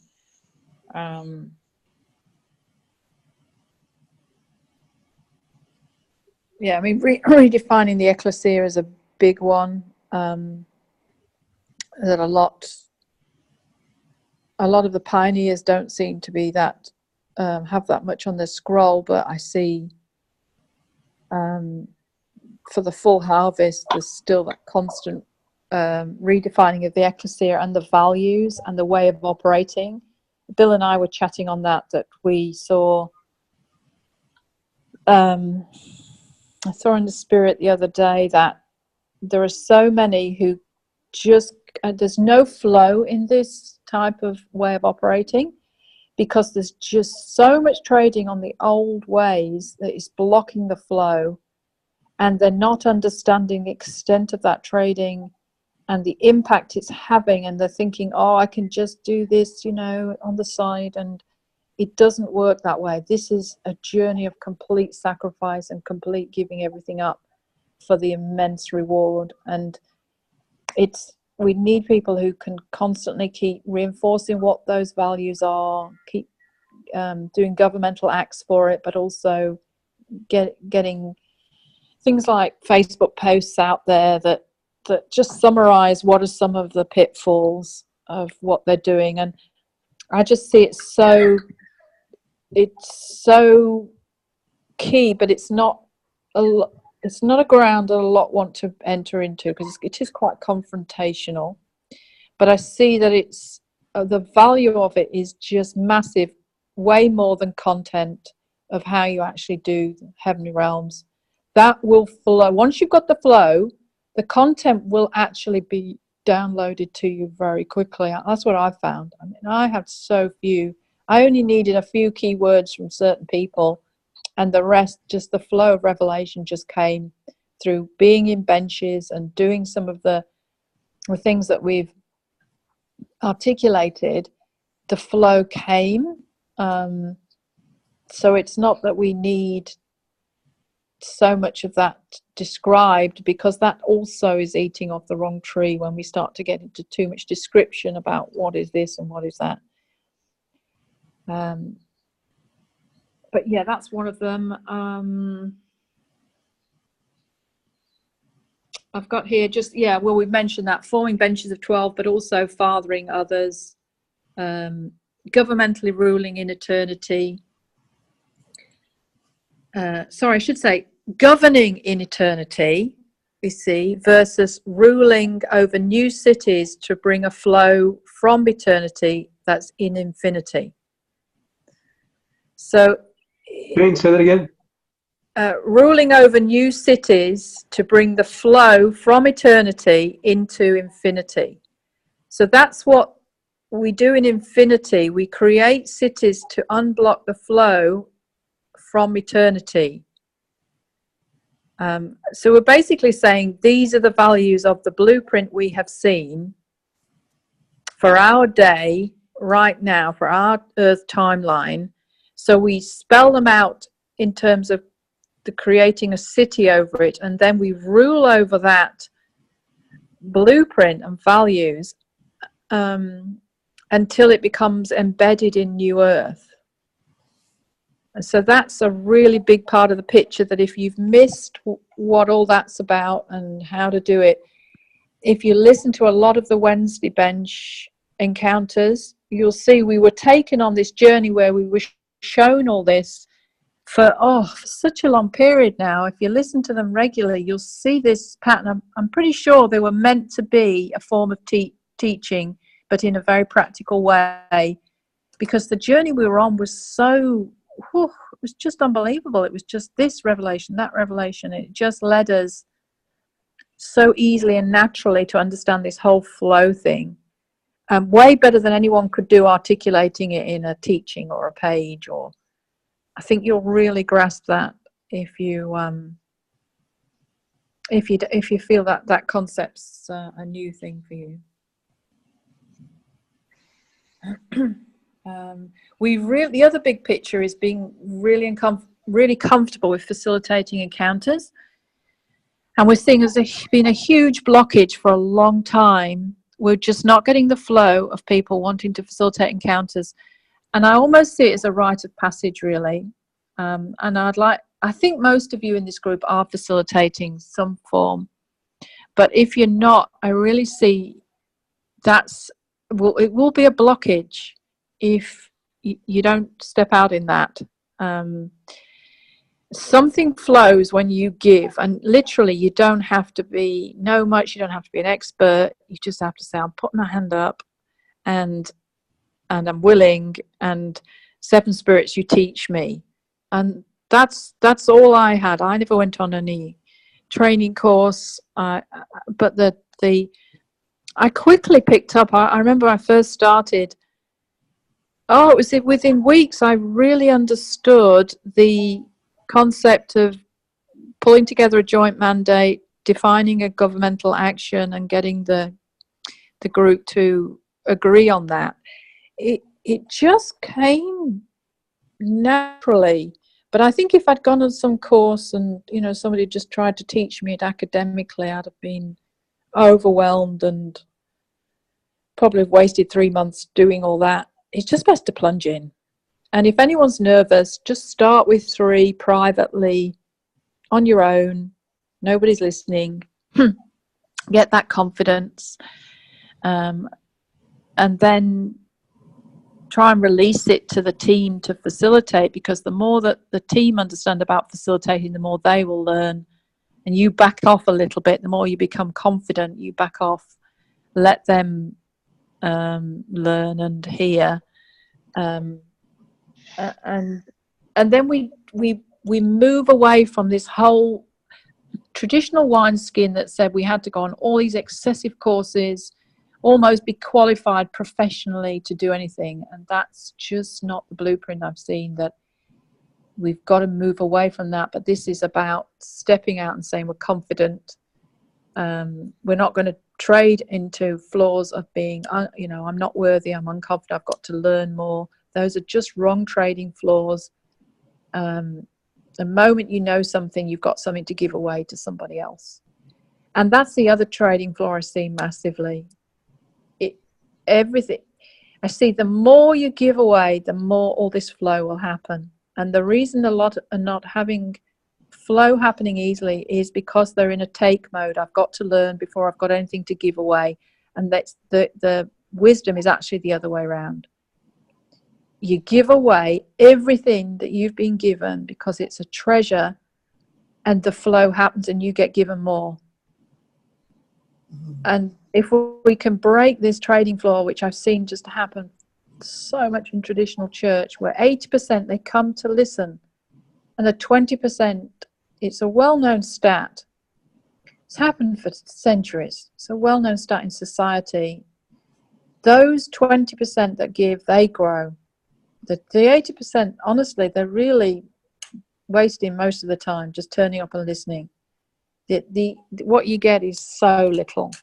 S1: yeah, I mean, redefining the ecclesia is a big one. That a lot of the pioneers don't seem to be that have that much on their scroll, but I see for the full harvest, there's still that constant redefining of the ecclesia and the values and the way of operating. Bill and I were chatting on that we saw. I saw in the spirit the other day that there are so many who just there's no flow in this type of way of operating, because there's just so much trading on the old ways that is blocking the flow, and they're not understanding the extent of that trading and the impact it's having, and they're thinking, oh, I can just do this, you know, on the side, and it doesn't work that way. This is a journey of complete sacrifice and complete giving everything up for the immense reward. And we need people who can constantly keep reinforcing what those values are, keep doing governmental acts for it, but also getting things like Facebook posts out there that just summarize what are some of the pitfalls of what they're doing. And I just see it's so key, but it's not a ground that a lot want to enter into, because it is quite confrontational. But I see that it's the value of it is just massive, way more than content of how you actually do the heavenly realms. That will flow. Once you've got the flow, the content will actually be downloaded to you very quickly. That's what I found. I mean, I had so few. I only needed a few keywords from certain people, and the rest, just the flow of revelation just came through being in benches and doing some of the things that we've articulated. The flow came. So it's not that we need so much of that described, because that also is eating off the wrong tree when we start to get into too much description about what is this and what is that. But yeah, that's one of them. I've got here we've mentioned that forming benches of 12, but also fathering others, governmentally ruling in eternity. I should say governing in eternity, we see, versus ruling over new cities to bring a flow from eternity that's in infinity. So,
S2: Jane, say that again.
S1: Ruling over new cities to bring the flow from eternity into infinity. So that's what we do in infinity. We create cities to unblock the flow from eternity. So we're basically saying these are the values of the blueprint we have seen for our day right now, for our Earth timeline. So we spell them out in terms of creating a city over it, and then we rule over that blueprint and values until it becomes embedded in New Earth. So that's a really big part of the picture, that if you've missed what all that's about and how to do it, if you listen to a lot of the Wednesday bench encounters, you'll see we were taken on this journey where we were shown all this for such a long period now. If you listen to them regularly, you'll see this pattern. I'm pretty sure they were meant to be a form of teaching, but in a very practical way, because the journey we were on was so... it was just unbelievable. It was just this revelation, that revelation. It just led us so easily and naturally to understand this whole flow thing, way better than anyone could do articulating it in a teaching or a page. Or I think you'll really grasp that if you feel that concept's a new thing for you. The other big picture is being really comfortable with facilitating encounters, and we're seeing there's been a huge blockage for a long time. We're just not getting the flow of people wanting to facilitate encounters, and I almost see it as a rite of passage, really. And I'd like I think most of you in this group are facilitating some form, but if you're not, I really see it will be a blockage if you don't step out in that. Something flows when you give, and literally you don't have to know much, you don't have to be an expert, you just have to say, I'm putting my hand up and I'm willing, and Seven Spirits, you teach me. And that's all I had. I never went on any training course, but I quickly picked up. I remember when I first started, it was within weeks I really understood the concept of pulling together a joint mandate, defining a governmental action, and getting the group to agree on that. It just came naturally. But I think if I'd gone on some course and somebody just tried to teach me it academically, I'd have been overwhelmed and probably have wasted 3 months doing all that. It's just best to plunge in. And if anyone's nervous, just start with 3 privately on your own. Nobody's listening. Get that confidence. And then try and release it to the team to facilitate, because the more that the team understand about facilitating, the more they will learn. And you back off a little bit, the more you become confident, you back off, let them learn and hear. And then we move away from this whole traditional wineskin that said we had to go on all these excessive courses, almost be qualified professionally to do anything. And that's just not the blueprint I've seen. That we've got to move away from that. But this is about stepping out and saying we're confident. We're not going to trade into flaws of being, I'm not worthy, I'm unconfident, I've got to learn more. Those are just wrong trading flaws. The moment you know something, you've got something to give away to somebody else. And that's the other trading flaw I see massively. Everything. I see the more you give away, the more all this flow will happen. And the reason a lot are not having flow happening easily is because they're in a take mode. I've got to learn before I've got anything to give away. And that's the wisdom is actually the other way around. You give away everything that you've been given because it's a treasure, and the flow happens and you get given more. And if we can break this trading floor, which I've seen just happen so much in traditional church, where 80% they come to listen, and the 20%, it's a well-known stat. It's happened for centuries. It's a well-known stat in society. Those 20% that give, they grow. The 80%, honestly, they're really wasting most of the time just turning up and listening. What you get is so little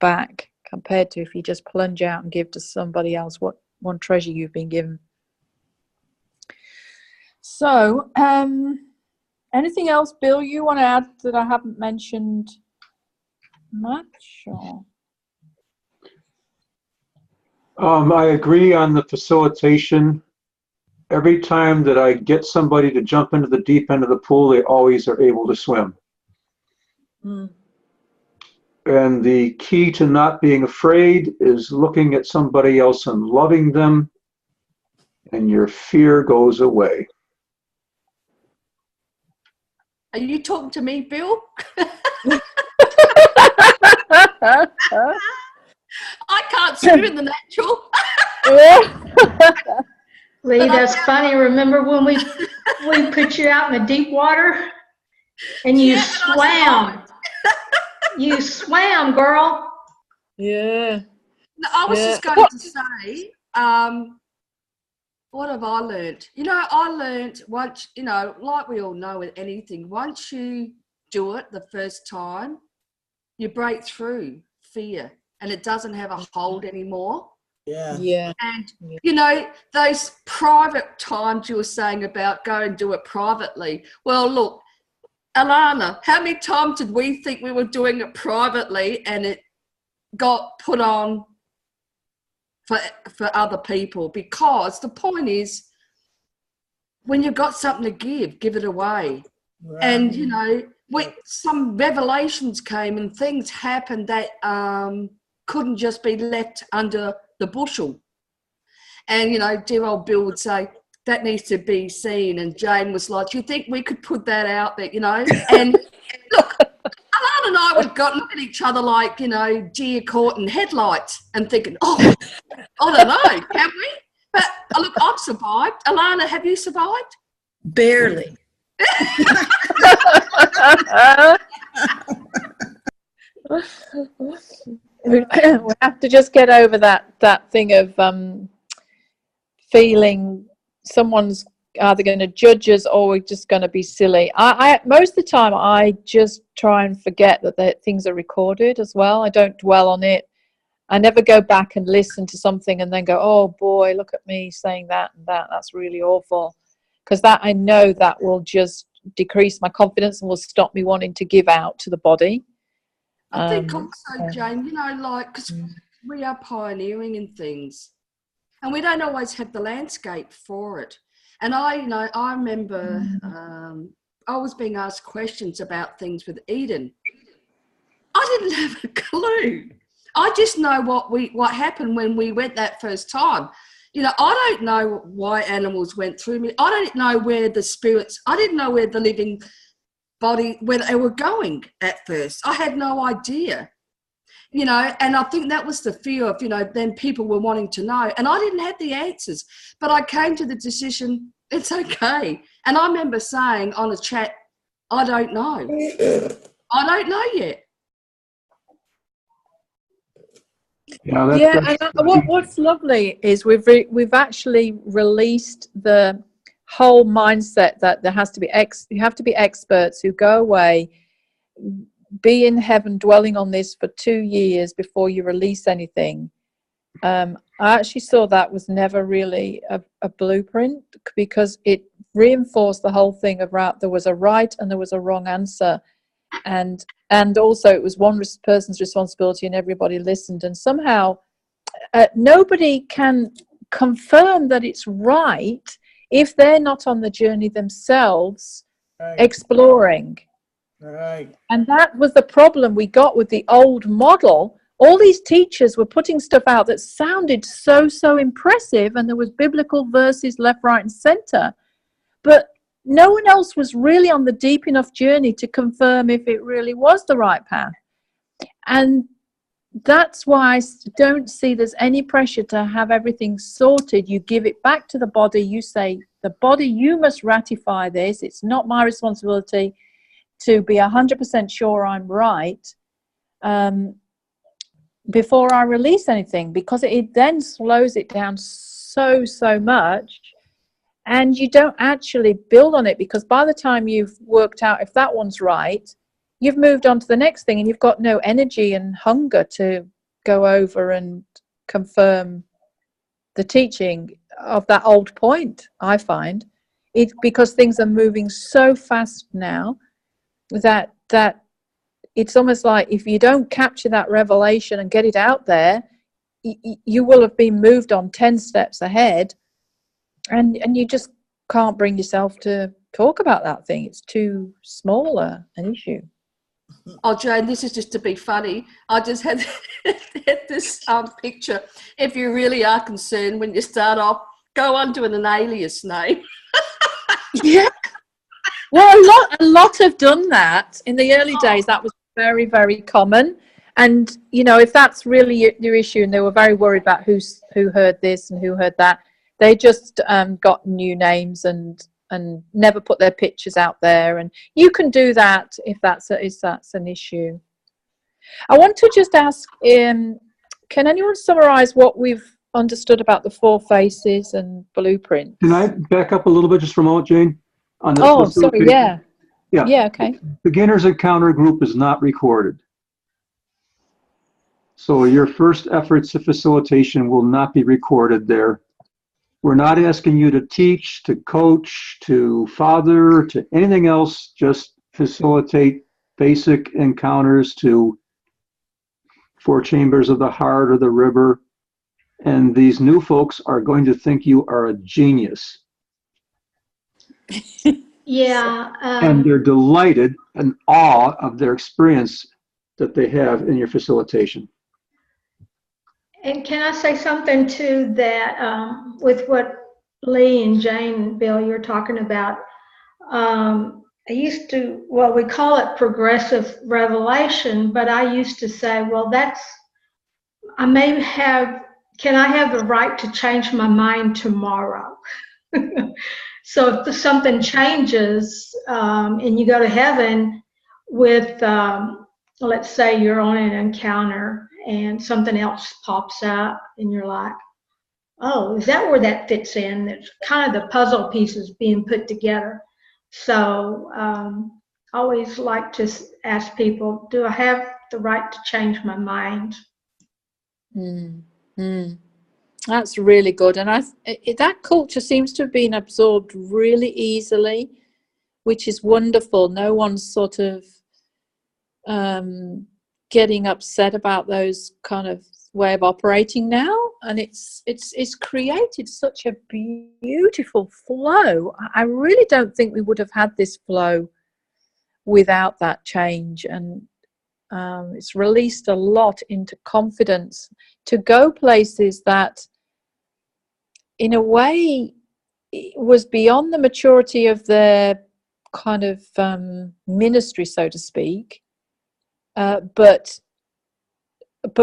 S1: back compared to if you just plunge out and give to somebody else what one treasure you've been given. So anything else, Bill, you want to add that I haven't mentioned much? Or?
S2: I agree on the facilitation. Every time that I get somebody to jump into the deep end of the pool, they always are able to swim. And the key to not being afraid is looking at somebody else and loving them, and your fear goes away.
S4: Are you talking to me, Bill? I can't swim in the natural.
S6: Lee, that's funny. Remember when we put you out in the deep water and you swam? You swam, girl.
S1: Yeah.
S4: No, I was just going to say, what have I learned? I learned once, like we all know with anything, once you do it the first time, you break through fear and it doesn't have a hold anymore.
S5: Yeah.
S4: And, those private times you were saying about go and do it privately. Well, look, Alana, how many times did we think we were doing it privately and it got put on for other people? Because the point is, when you've got something to give it away. And, you know, some revelations came and things happened that couldn't just be left under the bushel. And, you know, dear old Bill would say, that needs to be seen. And Jane was like, do you think we could put that out there, you know? And look, Alana and I would got look at each other like, you know, deer caught in headlights and thinking, oh, I don't know, can we? But look, I've survived. Alana, have you survived?
S10: Barely.
S1: We have to just get over that thing of feeling someone's either going to judge us or we're just going to be silly. I most of the time I just try and forget that things are recorded as well. I don't dwell on it. I never go back and listen to something and then go, oh boy, look at me saying that and that. That's really awful. Because that I know that will just decrease my confidence and will stop me wanting to give out to the body.
S4: I think also, Jane, you know, like, because we are pioneering in things and we don't always have the landscape for it. And I remember I was being asked questions about things with Eden. I didn't have a clue. I just know what happened when we went that first time. You know, I don't know why animals went through me. I don't know where the spirits, I didn't know where the living body, where they were going at first. I had no idea, you know, and I think that was the fear of, you know, then people were wanting to know. And I didn't have the answers, but I came to the decision, it's okay. And I remember saying on a chat, I don't know. I don't know yet.
S1: And what's lovely is we've actually released the whole mindset that there has to be you have to be experts who go away, be in heaven dwelling on this for 2 years before you release anything. I actually saw that was never really a blueprint, because it reinforced the whole thing of there was a right and there was a wrong answer, and also it was one person's responsibility and everybody listened, and somehow nobody can confirm that it's right if they're not on the journey themselves, exploring.
S5: Right.
S1: And that was the problem we got with the old model. All these teachers were putting stuff out that sounded so impressive, and there was biblical verses left, right, and center, but no one else was really on the deep enough journey to confirm if it really was the right path. And that's why I don't see there's any pressure to have everything sorted. You give it back to the body. You say, the body, you must ratify this. It's not my responsibility to be 100% sure I'm right before I release anything, because it then slows it down so much. And you don't actually build on it, because by the time you've worked out if that one's right, you've moved on to the next thing, and you've got no energy and hunger to go over and confirm the teaching of that old point. I find it, because things are moving so fast now that it's almost like if you don't capture that revelation and get it out there, you will have been moved on 10 steps ahead. And you just can't bring yourself to talk about that thing. It's too small an issue.
S4: Oh, Jane, this is just to be funny. I just had this picture. If you really are concerned when you start off, go under an alias name.
S1: Yeah. Well, a lot have done that. In the early days, that was very, very common. And, you know, if that's really your issue, and they were very worried about who heard this and who heard that, they just got new names and never put their pictures out there. And you can do that if that's an issue. I want to just ask, can anyone summarize what we've understood about the 4 faces and blueprint?
S2: Can I back up a little bit just for a moment, Jane?
S1: Sorry, yeah. Yeah, okay.
S2: Beginner's Encounter group is not recorded. So your first efforts of facilitation will not be recorded there. We're not asking you to teach, to coach, to father, to anything else. Just facilitate basic encounters to 4 chambers of the heart or the river. And these new folks are going to think you are a genius.
S6: Yeah.
S2: And they're delighted and awe of their experience that they have in your facilitation.
S6: And can I say something too that with what Lee and Jane and Bill you're talking about? I used to, well, we call it progressive revelation, but I used to say, well, can I have the right to change my mind tomorrow? So if something changes and you go to heaven with, let's say you're on an encounter and something else pops up and you're like, oh, is that where that fits in? It's kind of the puzzle pieces being put together. So I always like to ask people, do I have the right to change my mind?
S1: That's really good. And that culture seems to have been absorbed really easily, which is wonderful. No one's sort of getting upset about those kind of way of operating now, and it's created such a beautiful flow. I really don't think we would have had this flow without that change, and it's released a lot into confidence to go places that in a way it was beyond the maturity of their kind of ministry, so to speak, but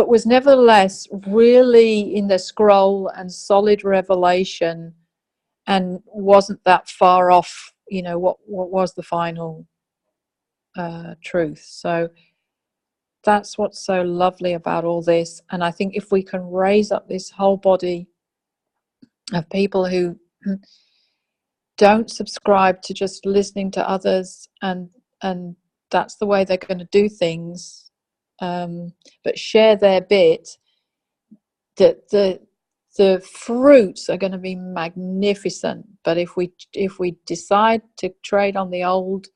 S1: was nevertheless really in the scroll and solid revelation, and wasn't that far off, what was the final truth. So that's what's so lovely about all this. And I think if we can raise up this whole body of people who don't subscribe to just listening to others and that's the way they're going to do things, but share their bit, that the fruits are going to be magnificent. But if we decide to trade on the old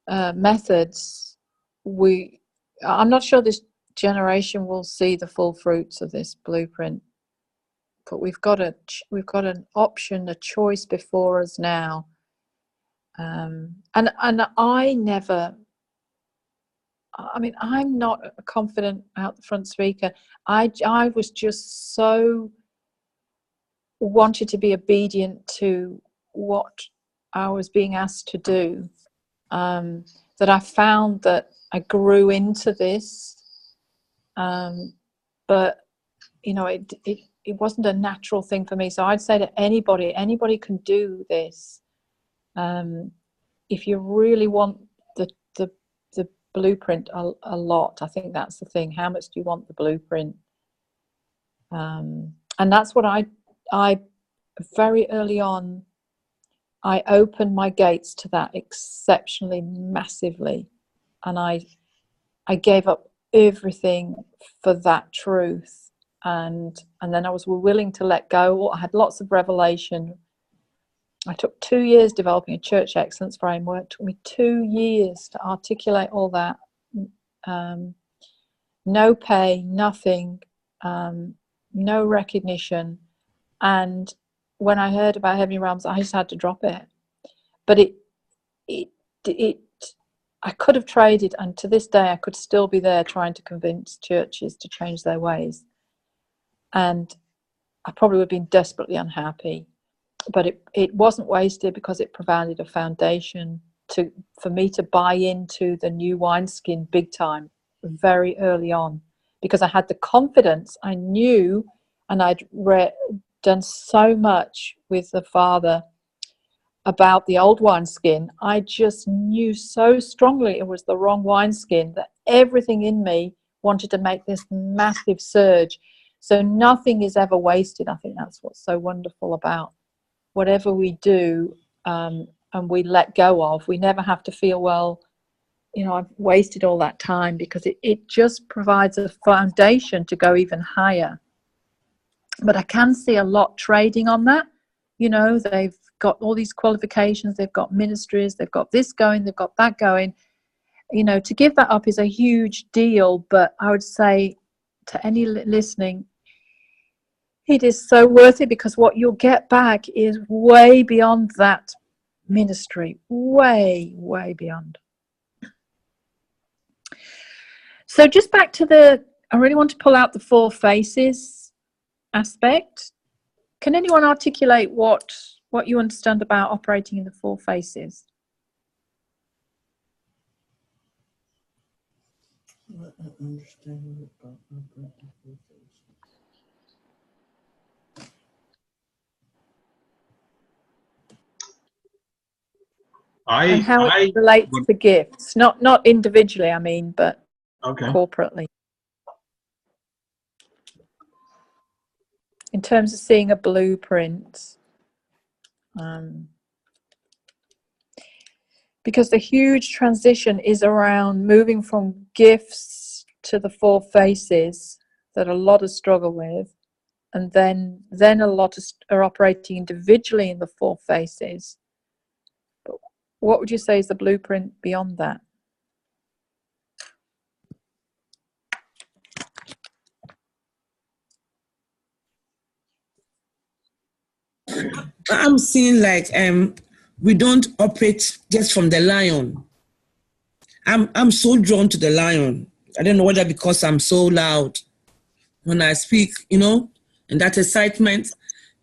S1: methods, I'm not sure this generation will see the full fruits of this blueprint. But we've got an option, a choice before us now, and I'm not a confident out the front speaker. I was just so wanted to be obedient to what I was being asked to do, that I found that I grew into this, but it wasn't a natural thing for me. So I'd say to anybody can do this, if you really want the blueprint a lot. I think that's the thing. How much do you want the blueprint? And that's what I very early on, I opened my gates to that exceptionally massively, and I gave up everything for that truth, and then I was willing to let go. I had lots of revelation. I took 2 years developing a church excellence framework. It took me 2 years to articulate all that. No pay, nothing, no recognition. And when I heard about Heavenly Realms, I just had to drop it. But I could have traded, and to this day I could still be there trying to convince churches to change their ways. And I probably would have been desperately unhappy. But it wasn't wasted, because it provided a foundation for me to buy into the new wineskin big time very early on, because I had the confidence. I knew, and I'd done so much with the Father about the old wineskin. I just knew so strongly it was the wrong wineskin that everything in me wanted to make this massive surge. So nothing is ever wasted. I think that's what's so wonderful about whatever we do, and we let go of. We never have to feel, well, I've wasted all that time, because it just provides a foundation to go even higher. But I can see a lot trading on that. They've got all these qualifications, they've got ministries, they've got this going, they've got that going. To give that up is a huge deal. But I would say to any listening, it is so worth it, because what you'll get back is way beyond that ministry, way, way beyond. So just back to I really want to pull out the four faces aspect. Can anyone articulate what you understand about operating in the four faces? And how it relates to gifts, not individually, I mean, but corporately. In terms of seeing a blueprint, because the huge transition is around moving from gifts to the four faces that a lot of struggle with, and then a lot are operating individually in the four faces. But what would you say is the blueprint beyond that?
S3: I'm seeing like we don't operate just from the lion. I'm so drawn to the lion. I don't know whether because I'm so loud when I speak, you know, and that excitement.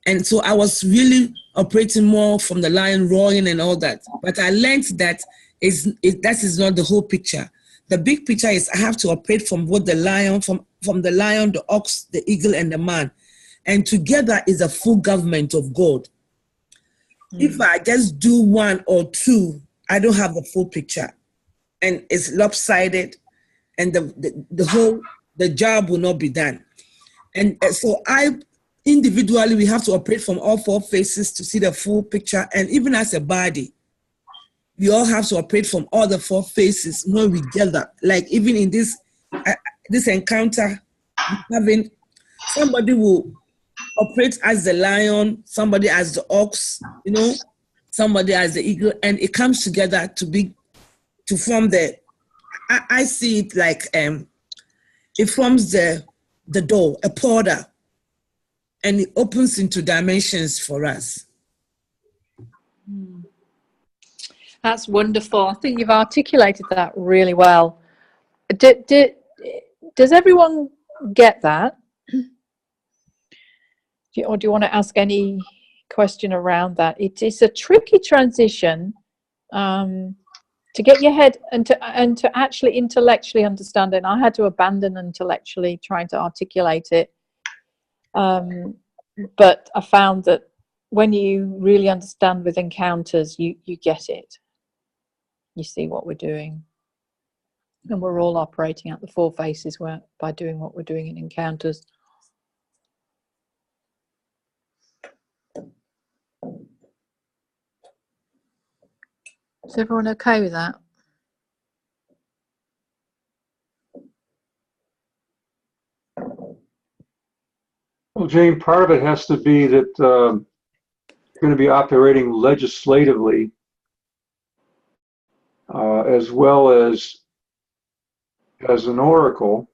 S3: And so I was really operating more from the lion roaring and all that. But I learned that that is not the whole picture. The big picture is I have to operate from both the lion, from the lion, the ox, the eagle, and the man. And together is a full government of God. If I just do one or two, I don't have the full picture. And it's lopsided, and the job will not be done. And so individually, we have to operate from all four faces to see the full picture. And even as a body, we all have to operate from all the four faces when we gather. Like even in this encounter, having somebody will operate as the lion, somebody as the ox, you know, somebody as the eagle, and it comes together to form I see it like it forms the door, a portal, and it opens into dimensions for us.
S1: That's wonderful. I think you've articulated that really well. Does everyone get that? Or do you want to ask any question around that? It is a tricky transition to get your head and to actually intellectually understand it. And I had to abandon intellectually trying to articulate it. But I found that when you really understand with encounters, you get it. You see what we're doing. And we're all operating at the four faces by doing what we're doing in encounters. Is everyone okay with that?
S2: Well, Jane, part of it has to be that you're going to be operating legislatively as well as an oracle.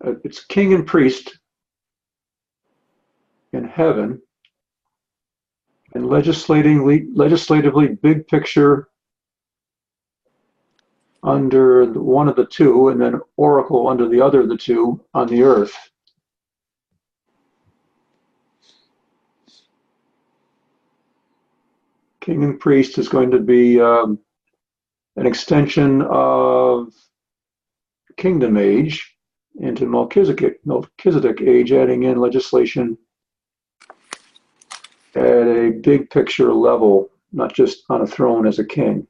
S2: It's king and priest in heaven, and legislatively big picture under one of the two, and then oracle under the other of the two on the earth. King and priest is going to be an extension of kingdom age into Melchizedek age, adding in legislation at a big picture level, not just on a throne as a king.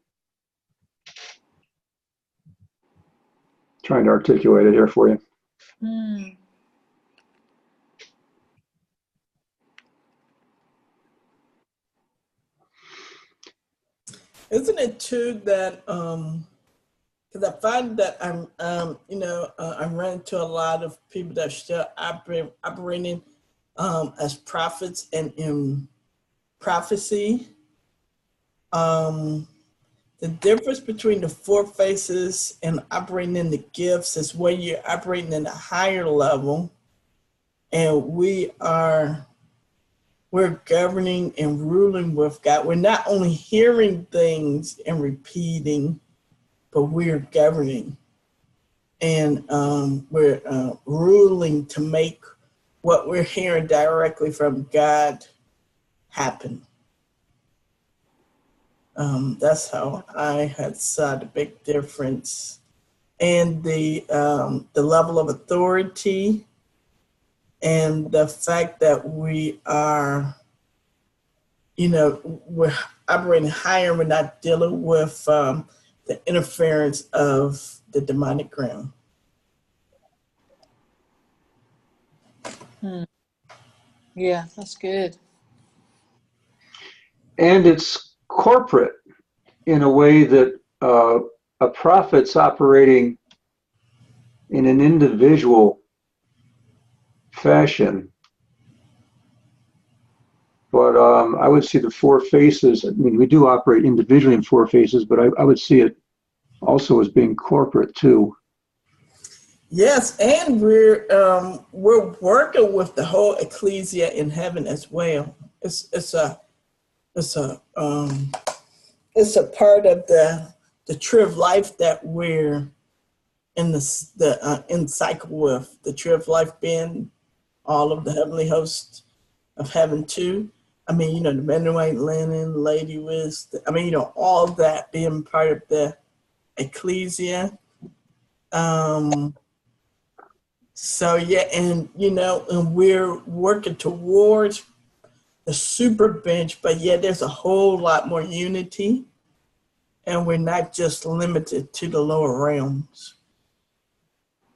S2: Trying to articulate it here for you.
S5: Isn't it too that because I find that I'm running into a lot of people that are still operating as prophets and in prophecy. The difference between the four faces and operating in the gifts is when you're operating in a higher level, and we are we're governing and ruling with God. We're not only hearing things and repeating, but we're governing. And we're ruling to make what we're hearing directly from God happen. That's how I had saw the big difference. And the level of authority and the fact that we are, we're operating higher, we're not dealing with the interference of the demonic realm.
S1: Yeah, that's good.
S2: And it's corporate in a way that a prophet's operating in an individual fashion. But I would see the four faces. I mean, we do operate individually in four faces, but I would see it also as being corporate too.
S5: Yes, and we're working with the whole ecclesia in heaven as well. It's a part of the tree of life that we're in in cycle with. The tree of life being all of the heavenly hosts of heaven too. I mean, the men in white linen, lady wisdom. I mean, all that being part of the ecclesia. So yeah, and and we're working towards the super bench, but yeah, there's a whole lot more unity, and we're not just limited to the lower realms.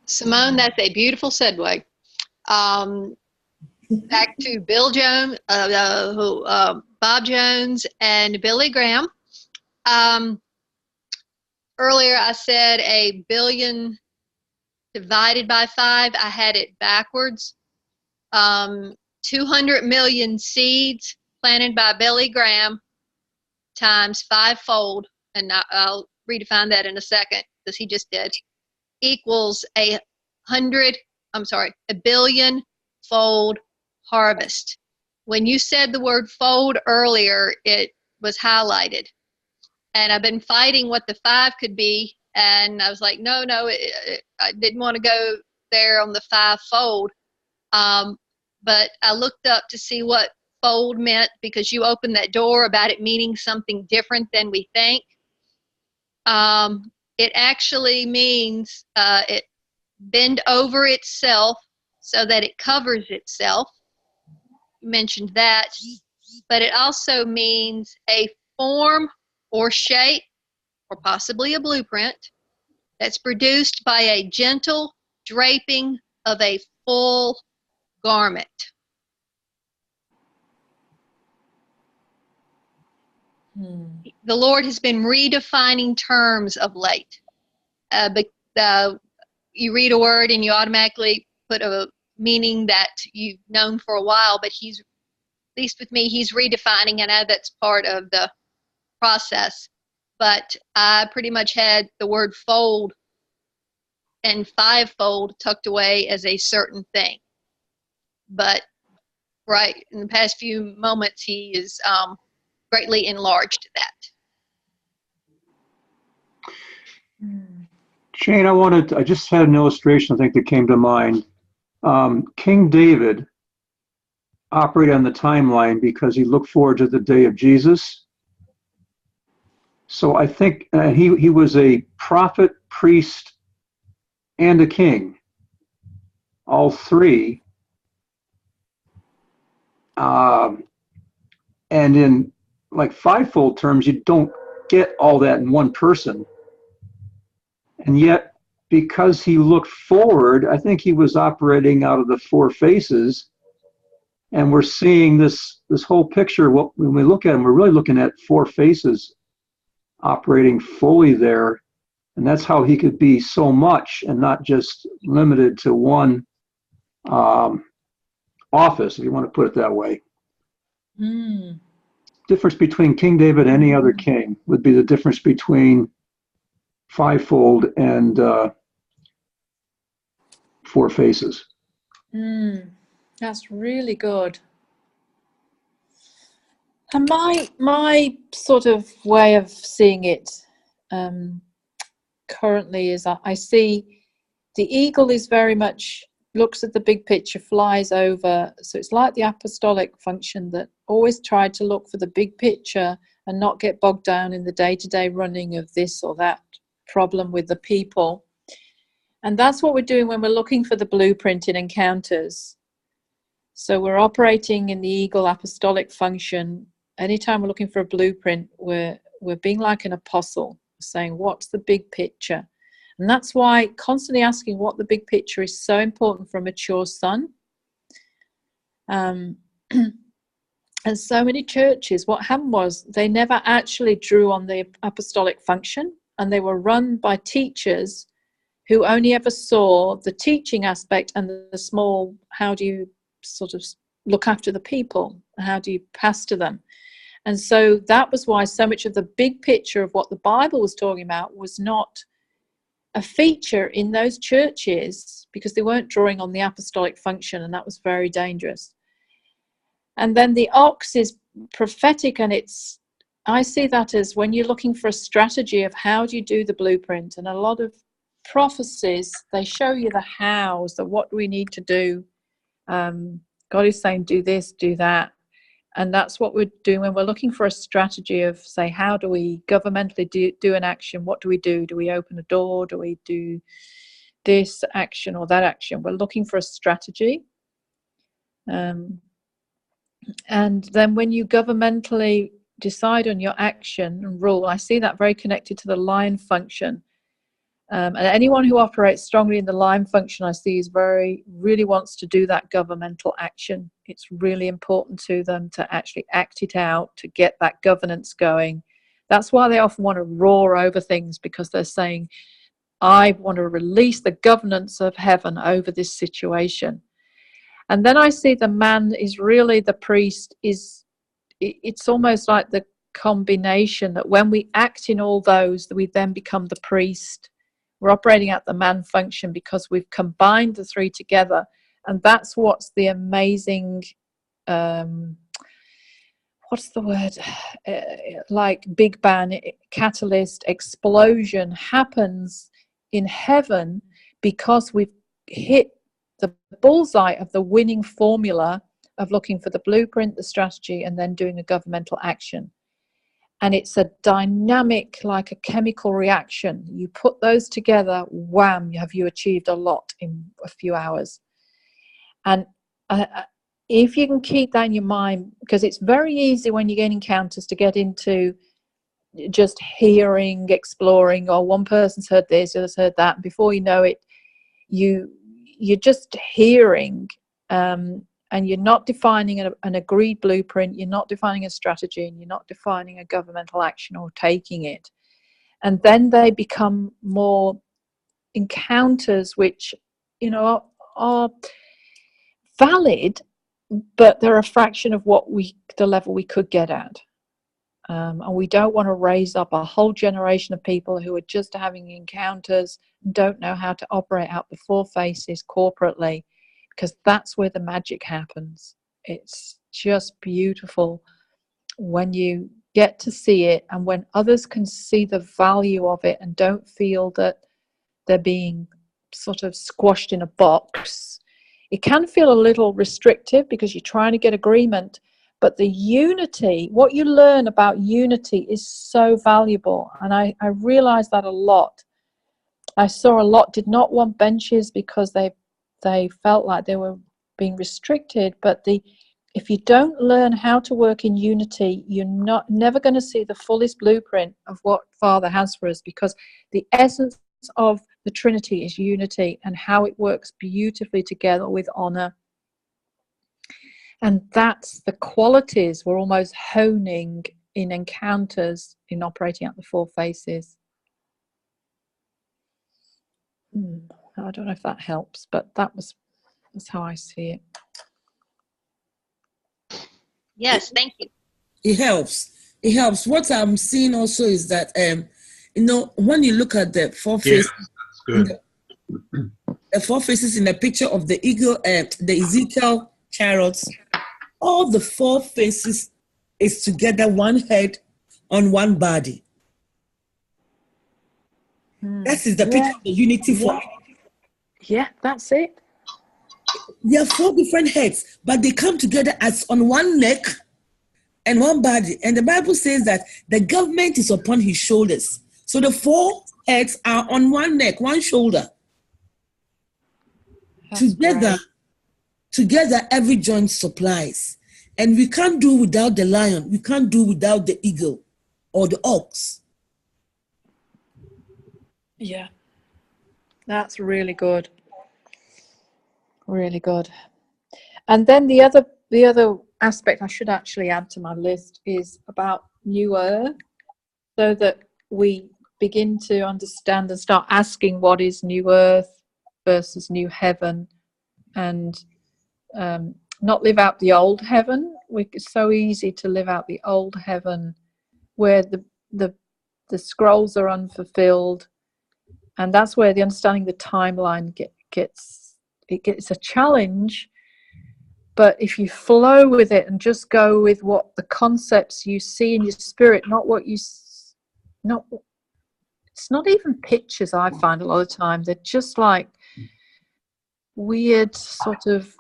S7: Simone, that's a beautiful segue. Back to Bill Jones, Bob Jones, and Billy Graham. Earlier, I said 1 billion divided by 5. I had it backwards. 200 million seeds planted by Billy Graham times 5-fold, and I'll redefine that in a second because he just did, equals a billion-fold harvest. When you said the word fold earlier, it was highlighted. And I've been fighting what the 5 could be, and I was like, no, I didn't want to go there on the 5-fold. But I looked up to see what fold meant, because you opened that door about it meaning something different than we think. It actually means it bend over itself so that it covers itself. You mentioned that. But it also means a form or shape, or possibly a blueprint, that's produced by a gentle draping of a full garment. The Lord has been redefining terms of late. You read a word and you automatically put a meaning that you've known for a while, but he's, at least with me, he's redefining, and that's part of the process. But I pretty much had the word fold and 5-fold tucked away as a certain thing. But right in the past few moments, he is greatly enlarged that.
S2: Jane, I just had an illustration I think that came to mind. King David operated on the timeline because he looked forward to the day of Jesus. So I think he was a prophet, priest, and a king, all three. And in like 5-fold terms, you don't get all that in one person. And yet, because he looked forward, I think he was operating out of the 4 faces. And we're seeing this whole picture. When we look at him, we're really looking at 4 faces operating fully there. And that's how he could be so much and not just limited to one office, if you want to put it that way. Difference between King David and any other king would be the difference between 5-fold and 4 faces.
S1: That's really good. And my sort of way of seeing it currently is I see the eagle is very much looks at the big picture, flies over. So it's like the apostolic function that always tried to look for the big picture and not get bogged down in the day-to-day running of this or that problem with the people. And that's what we're doing when we're looking for the blueprint in encounters. So we're operating in the eagle apostolic function. Anytime we're looking for a blueprint, we're being like an apostle, saying, what's the big picture? And that's why constantly asking what the big picture is so important for a mature son. And so many churches, what happened was they never actually drew on the apostolic function, and they were run by teachers who only ever saw the teaching aspect and the small, how do you sort of look after the people? How do you pastor them? And so that was why so much of the big picture of what the Bible was talking about was not a feature in those churches, because they weren't drawing on the apostolic function, and that was very dangerous. And then the ox is prophetic, and I see that as when you're looking for a strategy of how do you do the blueprint, and a lot of prophecies, they show you the hows, that what do we need to do. God is saying do this, do that. And that's what we're doing when we're looking for a strategy of, say, how do we governmentally do an action? What do we do? Do we open a door? Do we do this action or that action? We're looking for a strategy. And then when you governmentally decide on your action and rule, I see that very connected to the line function. And anyone who operates strongly in the line function, I see, is really wants to do that governmental action. It's really important to them to actually act it out, to get that governance going. That's why they often want to roar over things, because they're saying, I want to release the governance of heaven over this situation. And then I see the man is really the priest. It's almost like the combination that when we act in all those, that we then become the priest. We're operating at the man function because we've combined the three together. And that's what's the amazing, what's the word? Like Big Bang, catalyst, explosion happens in heaven, because we've hit the bullseye of the winning formula of looking for the blueprint, the strategy, and then doing a governmental action. And it's a dynamic, like a chemical reaction. You put those together, wham, have you achieved a lot in a few hours. And if you can keep that in your mind, because it's very easy when you get encounters to get into just hearing, exploring, or one person's heard this, the other's heard that. Before you know it, you're just hearing, and you're not defining an agreed blueprint, you're not defining a strategy, and you're not defining a governmental action or taking it. And then they become more encounters which, are valid, but they're a fraction of the level we could get at. And we don't want to raise up a whole generation of people who are just having encounters and don't know how to operate out the four faces corporately, because that's where the magic happens. It's just beautiful when you get to see it, and when others can see the value of it and don't feel that they're being sort of squashed in a box. It can feel a little restrictive because you're trying to get agreement, but the unity, what you learn about unity is so valuable. And I realized that a lot. I saw a lot did not want benches because they felt like they were being restricted. But if you don't learn how to work in unity, you're never going to see the fullest blueprint of what Father has for us, because the essence of the Trinity is unity, and how it works beautifully together with honor. And that's the qualities we're almost honing in encounters in operating at the four faces. I don't know if that helps, but that's how I see it.
S7: Yes, thank you.
S3: It helps. It helps. What I'm seeing also is that, when you look at the four faces,
S9: Good.
S3: the four faces in the picture of the eagle, the Ezekiel chariots, all the four faces is together, one head on one body. That is the picture of the unity for.
S1: Yeah, that's it.
S3: There are 4 different heads, but they come together as on one neck and one body. And the Bible says that the government is upon his shoulders. So the 4 heads are on one neck, one shoulder.
S1: That's
S3: Together,
S1: great.
S3: together every joint supplies. And we can't do without the lion. We can't do without the eagle or the ox.
S1: Yeah, that's really good. Really good. And then the other aspect I should actually add to my list is about New Earth, so that we begin to understand and start asking what is New Earth versus New Heaven, and not live out the old heaven. It's so easy to live out the old heaven where the scrolls are unfulfilled, and that's where the understanding the timeline gets a challenge. But if you flow with it and just go with what the concepts you see in your spirit, it's not even pictures. I find a lot of time they're just like weird sort of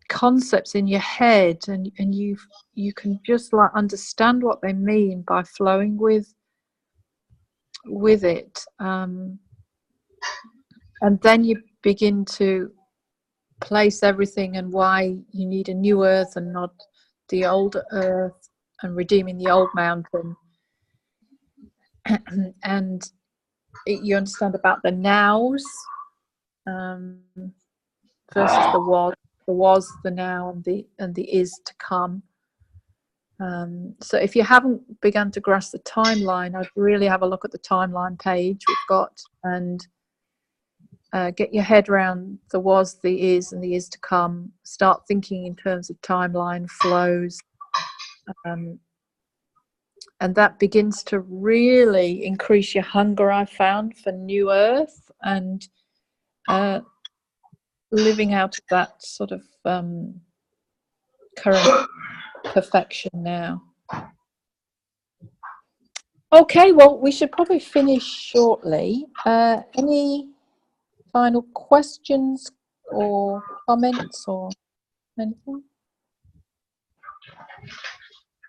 S1: concepts in your head, and you can just like understand what they mean by flowing with it, and then you begin to place everything and why you need a new earth and not the old earth, and redeeming the old mountain. And you understand about the nows versus the was, the now, and the is to come. So if you haven't begun to grasp the timeline, I'd really have a look at the timeline page we've got, and get your head around the was, the is, and the is to come. Start thinking in terms of timeline flows, and that begins to really increase your hunger, I found, for New Earth, and living out of that sort of current perfection now. Okay, well, we should probably finish shortly. Any final questions or comments or anything?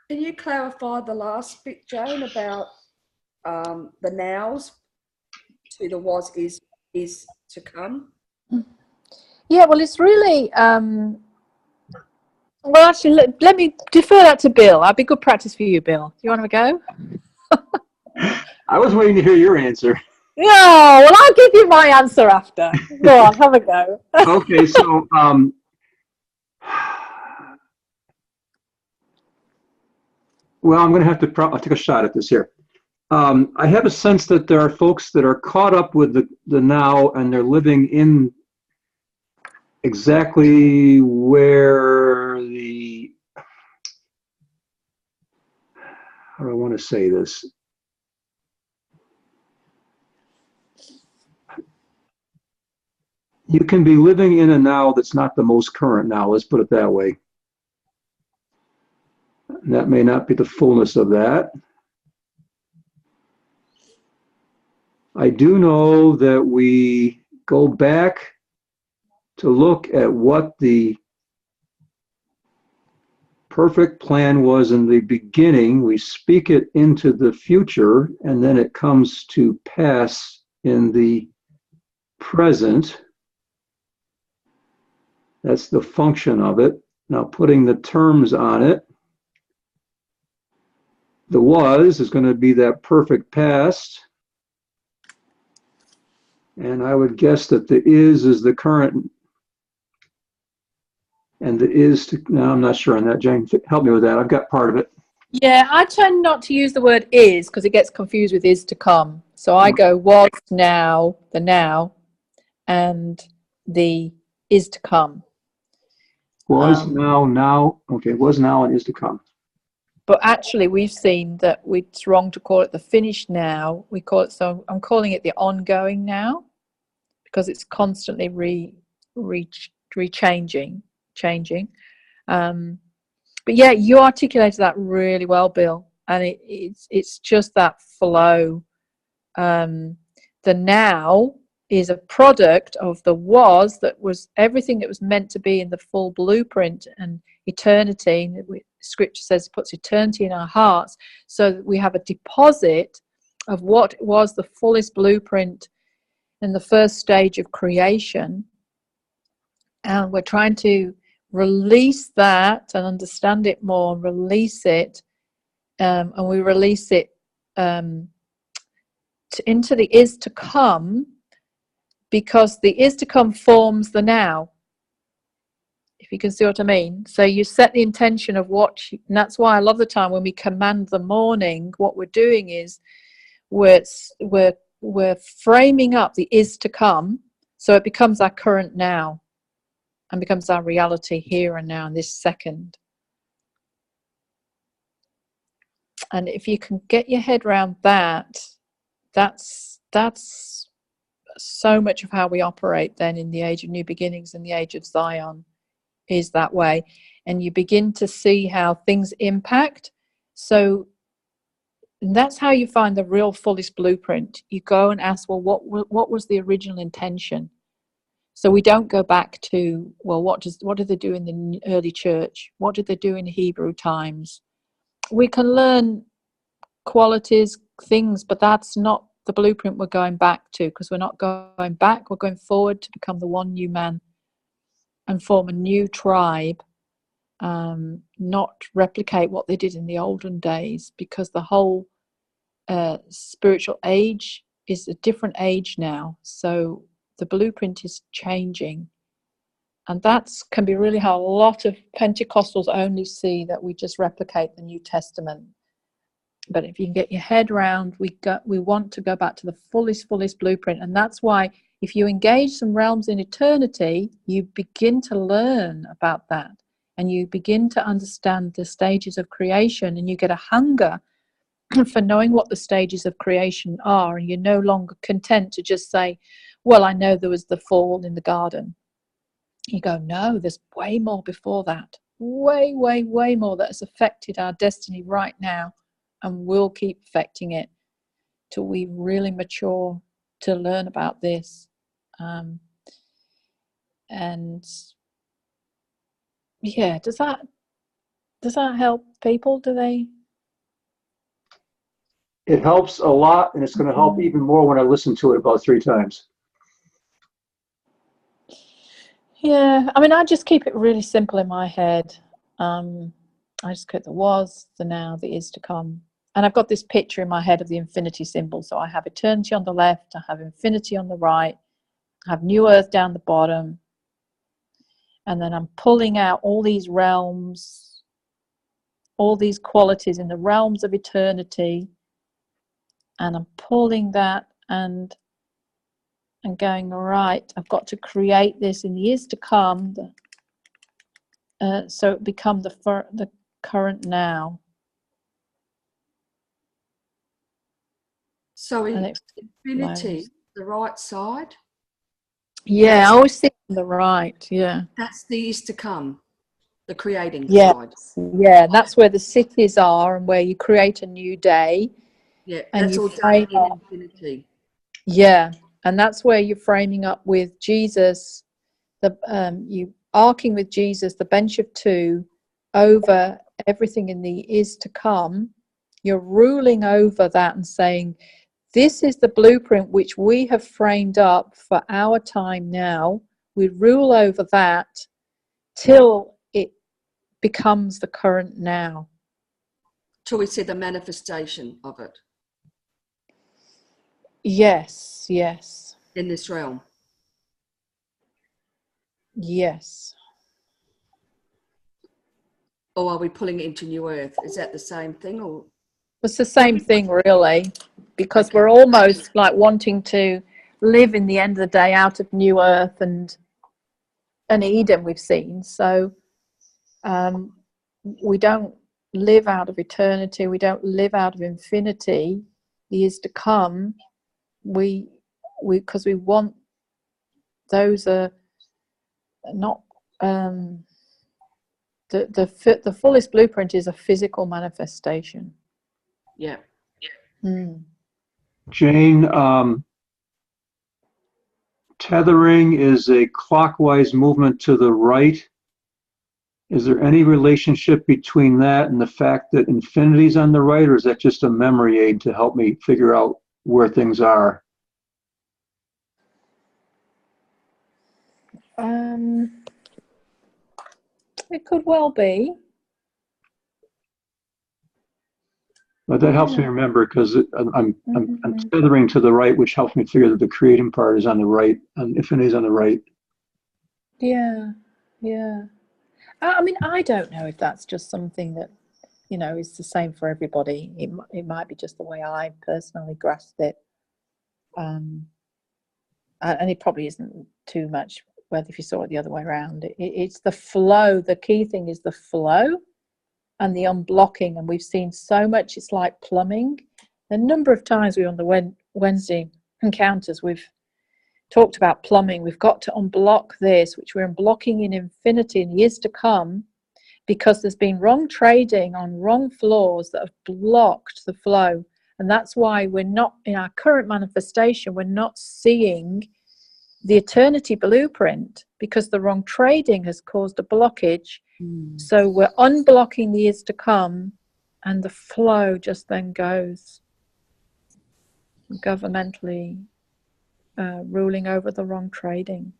S4: Can you clarify the last bit, Jane, about the nows to the was, is to come?
S1: Yeah, well, it's really well, actually, let me defer that to Bill. That'd be good practice for you, Bill. Do you want to have a go?
S2: I was waiting to hear your answer.
S1: No, well, I'll give you my answer after. Go on, have a go.
S2: Okay, so well, I'm going to have to I'll take a shot at this here. I have a sense that there are folks that are caught up with the now, and they're living in exactly where how do I want to say this? You can be living in a now that's not the most current now, let's put it that way. And that may not be the fullness of that. I do know that we go back to look at what the perfect plan was in the beginning. We speak it into the future, and then it comes to pass in the present. That's the function of it. Now, putting the terms on it, the was is going to be that perfect past. And I would guess that the is the current, and the is to, no, I'm not sure on that. Jane, help me with that. I've got part of it.
S1: Yeah, I tend not to use the word is because it gets confused with is to come. So I go was, now, the now, and the is to come.
S2: Was, now, okay, was, now, and is to come.
S1: But actually, we've seen that it's wrong to call it the finished now. We call it, so I'm calling it the ongoing now, because it's constantly changing. And But yeah, you articulated that really well, Bill, and it's just that flow. The now is a product of the was, that was everything that was meant to be in the full blueprint, and eternity. Scripture says it puts eternity in our hearts, so that we have a deposit of what was the fullest blueprint in the first stage of creation, and we're trying to release that and understand it more, release it, and we release it into the is to come, because the is to come forms the now, if you can see what I mean. So you set the intention of and that's why I love the time when we command the morning. What we're doing is we're framing up the is to come, so it becomes our current now and becomes our reality here and now in this second. And if you can get your head around that, that's so much of how we operate then in the age of new beginnings and the age of Zion, is that way. And you begin to see how things impact. So that's how you find the real fullest blueprint. You go and ask, well, what was the original intention? So we don't go back to, well, what did they do in the early church? What did they do in Hebrew times? We can learn qualities, things, but that's not the blueprint we're going back to, because we're not going back, we're going forward to become the one new man and form a new tribe, not replicate what they did in the olden days, because the whole spiritual age is a different age now. So the blueprint is changing, and that can be really how a lot of Pentecostals only see that we just replicate the New Testament. But if you can get your head around, we want to go back to the fullest blueprint. And that's why if you engage some realms in eternity, you begin to learn about that, and you begin to understand the stages of creation, and you get a hunger for knowing what the stages of creation are. And you're no longer content to just say, well, I know there was the fall in the garden. You go, no, there's way more before that. Way more that has affected our destiny right now, and will keep affecting it till we really mature to learn about this. And yeah, does that help people? Do they?
S2: It helps a lot, and it's going to help even more when I listen to it about 3 times.
S1: Yeah, I mean, I just keep it really simple in my head. I just get the was, the now, the is to come. And I've got this picture in my head of the infinity symbol. So I have eternity on the left, I have infinity on the right, I have new earth down the bottom. And then I'm pulling out all these realms, all these qualities in the realms of eternity. And I'm pulling that and going, all right, I've got to create this in the years to come, so it become the current now.
S4: So infinity, the right side?
S1: Yeah, I always think on the right, yeah.
S4: That's the is to come, the creating
S1: side.
S4: Yeah,
S1: that's where the cities are, and where you create a new day.
S4: Yeah,
S1: and
S4: that's
S1: you
S4: all done in infinity.
S1: Yeah, and that's where you're framing up with Jesus, you arcing with Jesus, the bench of 2, over everything in the is to come. You're ruling over that and saying, this is the blueprint which we have framed up for our time now. We rule over that till it becomes the current now.
S4: Till we see the manifestation of it.
S1: Yes.
S4: In this realm.
S1: Yes.
S4: Or are we pulling it into new earth? Is that the same thing, or?
S1: It's the same thing, really, because we're almost like wanting to live in the end of the day out of new earth and Eden we've seen. So we don't live out of eternity. We don't live out of infinity, the years to come. We because we want, those are not the fullest blueprint is a physical manifestation.
S4: Yeah.
S2: Jane, tethering is a clockwise movement to the right. Is there any relationship between that and the fact that infinity's on the right, or is that just a memory aid to help me figure out where things are?
S1: It could well be.
S2: But that helps me remember, because I'm tethering to the right, which helps me figure that the creating part is on the right and infinity's on the right.
S1: Yeah. I mean, I don't know if that's just something that, is the same for everybody. It might be just the way I personally grasp it. And it probably isn't too much whether if you saw it the other way around. It's the flow. The key thing is the flow and the unblocking. And we've seen so much, it's like plumbing. A number of times we on the Wednesday encounters, we've talked about plumbing. We've got to unblock this, which we're unblocking in infinity in years to come, because there's been wrong trading on wrong floors that have blocked the flow. And that's why we're not, in our current manifestation, we're not seeing the eternity blueprint, because the wrong trading has caused a blockage. So we're unblocking the years to come, and the flow just then goes governmentally ruling over the wrong trading.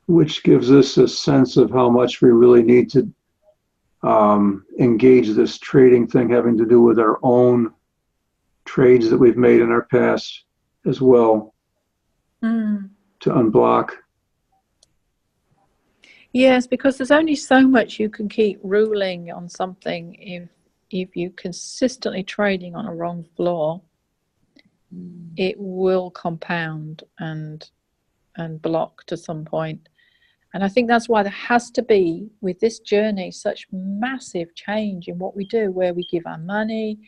S2: Which gives us a sense of how much we really need to engage this trading thing, having to do with our own trades that we've made in our past as well, to unblock.
S1: Yes, because there's only so much you can keep ruling on something if you consistently trading on a wrong floor. It will compound and block to some point. And I think that's why there has to be, with this journey, such massive change in what we do, where we give our money,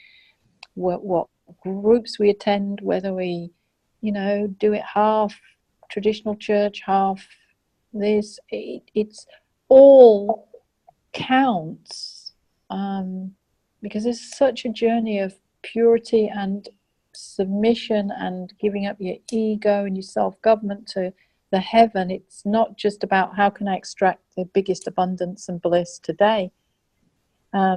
S1: what groups we attend, whether we, do it half traditional church, half this. It's all counts, because it's such a journey of purity and submission and giving up your ego and your self-government to the heaven. It's not just about how can I extract the biggest abundance and bliss today,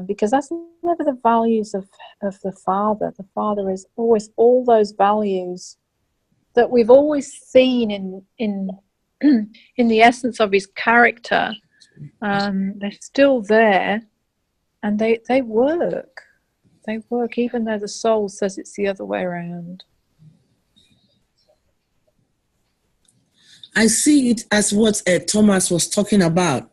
S1: because that's never the values of the Father. The Father is always all those values that we've always seen in the essence of his character. They're still there, and they work. They work, even though the soul says it's the other way around.
S3: I see it as what Thomas was talking about.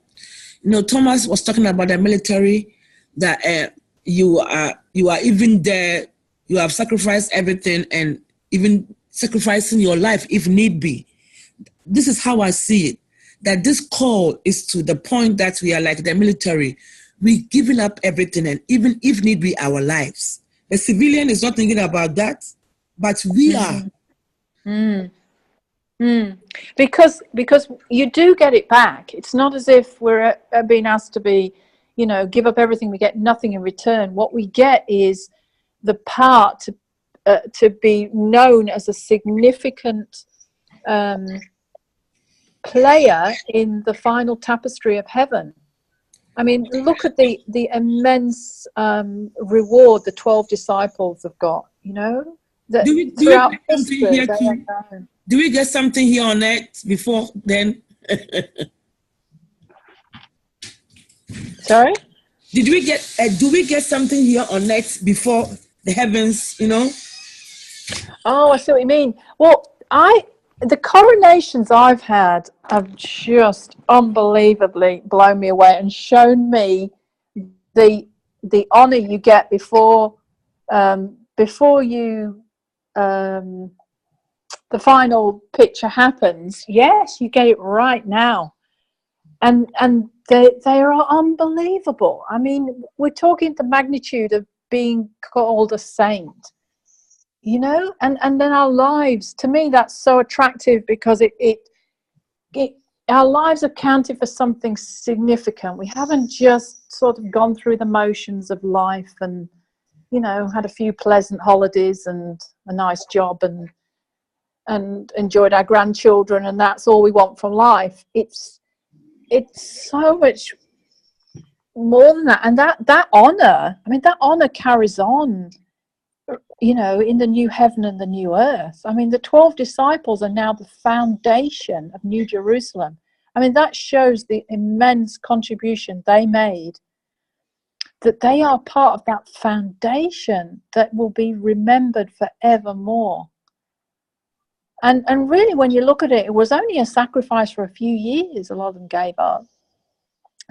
S3: Thomas was talking about the military, that you are even there, you have sacrificed everything, and even sacrificing your life if need be. This is how I see it, that this call is to the point that we are like the military. We're giving up everything, and even if need be, our lives. The civilian is not thinking about that, but we are.
S1: Because you do get it back. It's not as if we're being asked to be, give up everything, we get nothing in return. What we get is the part to be known as a significant player in the final tapestry of heaven. I mean, look at the immense reward the 12 disciples have got,
S3: Do we get something here on earth before then?
S1: Sorry?
S3: Do we get something here on earth before the heavens,
S1: Oh, I see what you mean. Well, the coronations I've had have just unbelievably blown me away and shown me the honor you get before you the final picture happens. Yes, you get it right now, and they are unbelievable. I mean, we're talking the magnitude of being called a saint. you know, and then our lives, to me, that's so attractive because it our lives have counted for something significant. We haven't just sort of gone through the motions of life and, you know, had a few pleasant holidays and a nice job and enjoyed our grandchildren, and that's all we want from life. It's so much more than that. And that honor, I mean, that honor carries on, you know, in the new heaven and the new earth. I mean, the 12 disciples are now the foundation of New Jerusalem. I mean, that shows the immense contribution they made, that they are part of that foundation that will be remembered forevermore. And really, when you look at it, it was only a sacrifice for a few years a lot of them gave up.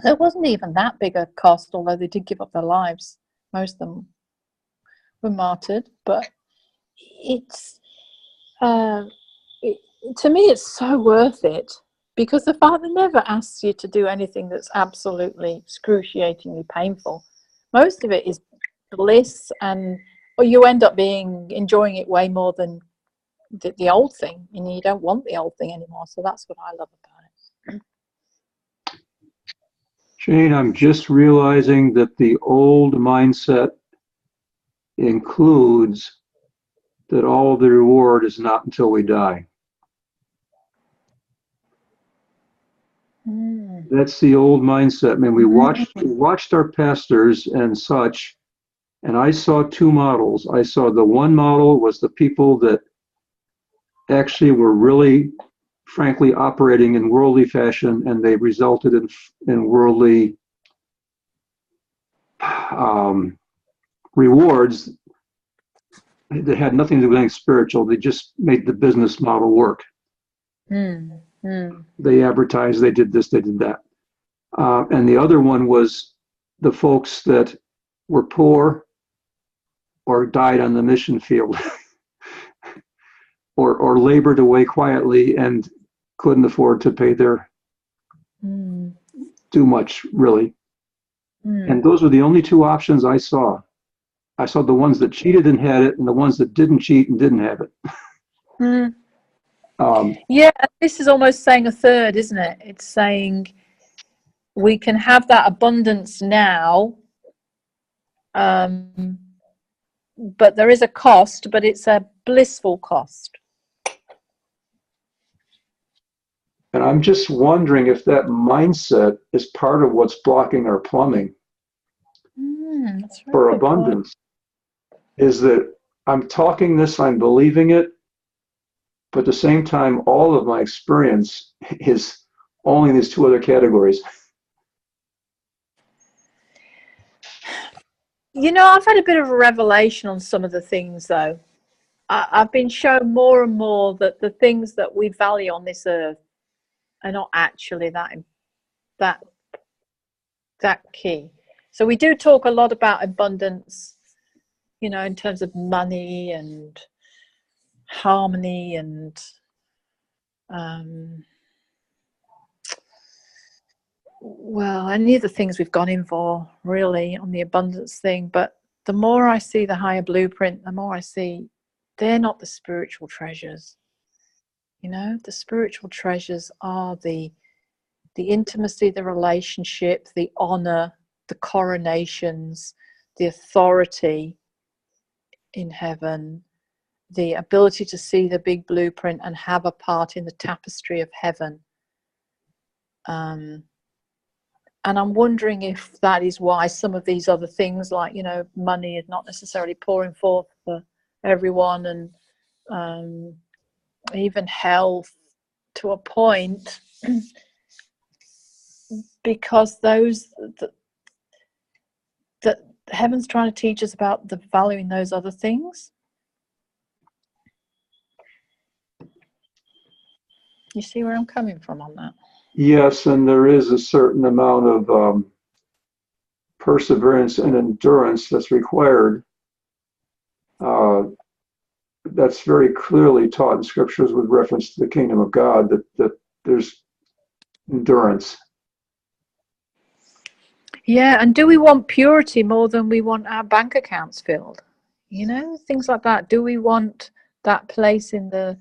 S1: So it wasn't even that big a cost, although they did give up their lives. Most of them were martyred. But it's, to me, it's so worth it, because the Father never asks you to do anything that's absolutely excruciatingly painful. Most of it is bliss, or you end up enjoying it way more than the old thing, and you don't want the old thing anymore. So that's what I love about it.
S2: Jane, I'm just realizing that the old mindset includes that all of the reward is not until we die. That's the old mindset. I mean, we watched our pastors and such, and I saw two models. I saw the one model was the people that actually were really, frankly, operating in worldly fashion, and they resulted in worldly rewards that had nothing to do with anything spiritual. They just made the business model work. They advertised, they did this, they did that. And the other one was the folks that were poor or died on the mission field or labored away quietly and couldn't afford to pay their too much, really. And those were the only two options I saw. I saw the ones that cheated and had it, and the ones that didn't cheat and didn't have it.
S1: Yeah, this is almost saying a third, isn't it? It's saying we can have that abundance now, but there is a cost, but it's a blissful cost.
S2: And I'm just wondering if that mindset is part of what's blocking our plumbing for abundance. Is that I'm talking this, I'm believing it, but at the same time, all of my experience is only in these two other categories.
S1: You know, I've had a bit of a revelation on some of the things, though. I've been shown more and more that the things that we value on this earth are not actually that key. So we do talk a lot about abundance, you know, in terms of money and harmony and well, any of the things we've gone in for really on the abundance thing. But the more I see the higher blueprint, the more I see they're not the spiritual treasures. You know, the spiritual treasures are the intimacy, the relationship, the honor, the coronations, the authority in heaven, the ability to see the big blueprint and have a part in the tapestry of heaven. And I'm wondering if that is why some of these other things, like, you know, money is not necessarily pouring forth for everyone, and even health to a point, because those that heaven's trying to teach us about the valuing those other things. You see where I'm coming from on that?
S2: Yes, and there is a certain amount of perseverance and endurance that's required. That's very clearly taught in scriptures with reference to the kingdom of God, that there's endurance.
S1: Yeah, and do we want purity more than we want our bank accounts filled? You know, things like that. Do we want that place in the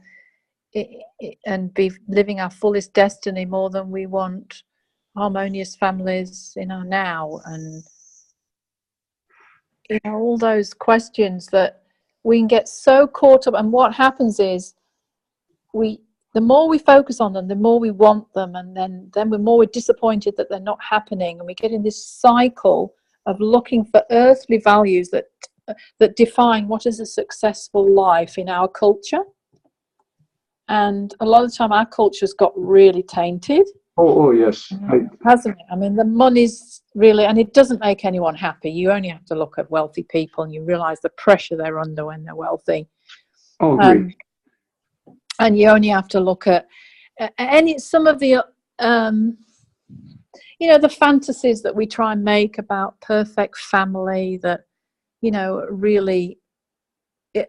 S1: and be living our fullest destiny more than we want harmonious families in our now? And you know, all those questions that we can get so caught up. And what happens is the more we focus on them, the more we want them, and then the more we're disappointed that they're not happening, and we get in this cycle of looking for earthly values that define what is a successful life in our culture. And a lot of the time our culture's got really tainted.
S2: Oh yes.
S1: Hasn't it? I mean, the money's really, and it doesn't make anyone happy. You only have to look at wealthy people and you realize the pressure they're under when they're wealthy.
S2: Oh, agreed.
S1: And you only have to look at some of the you know, the fantasies that we try and make about perfect family that, you know, really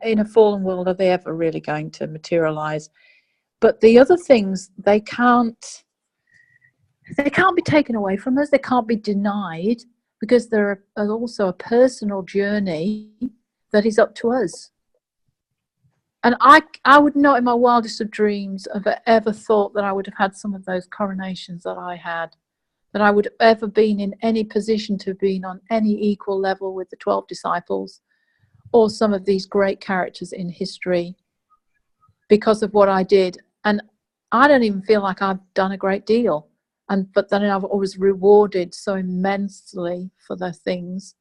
S1: in a fallen world, are they ever really going to materialize? But the other things, they can't be taken away from us. They can't be denied, because they're also a personal journey that is up to us. And I would not in my wildest of dreams have ever thought that I would have had some of those coronations that I had, that I would have ever been in any position to have been on any equal level with the 12 disciples or some of these great characters in history because of what I did. And I don't even feel like I've done a great deal. But then I've always rewarded so immensely for the things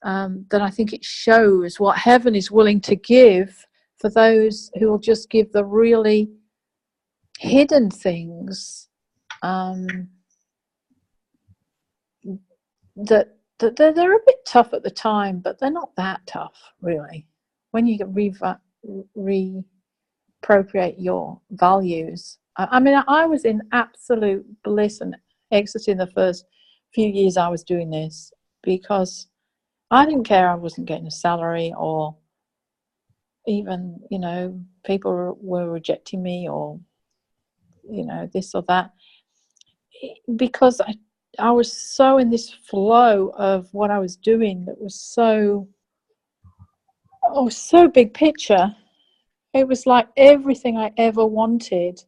S1: that I think it shows what heaven is willing to give for those who will just give the really hidden things that they're a bit tough at the time, but they're not that tough, really. When you reappropriate your values. I mean, I was in absolute bliss and ecstasy in the first few years I was doing this, because I didn't care I wasn't getting a salary, or even, you know, people were rejecting me, or, you know, this or that, because I was so in this flow of what I was doing that was so big picture. It was like everything I ever wanted,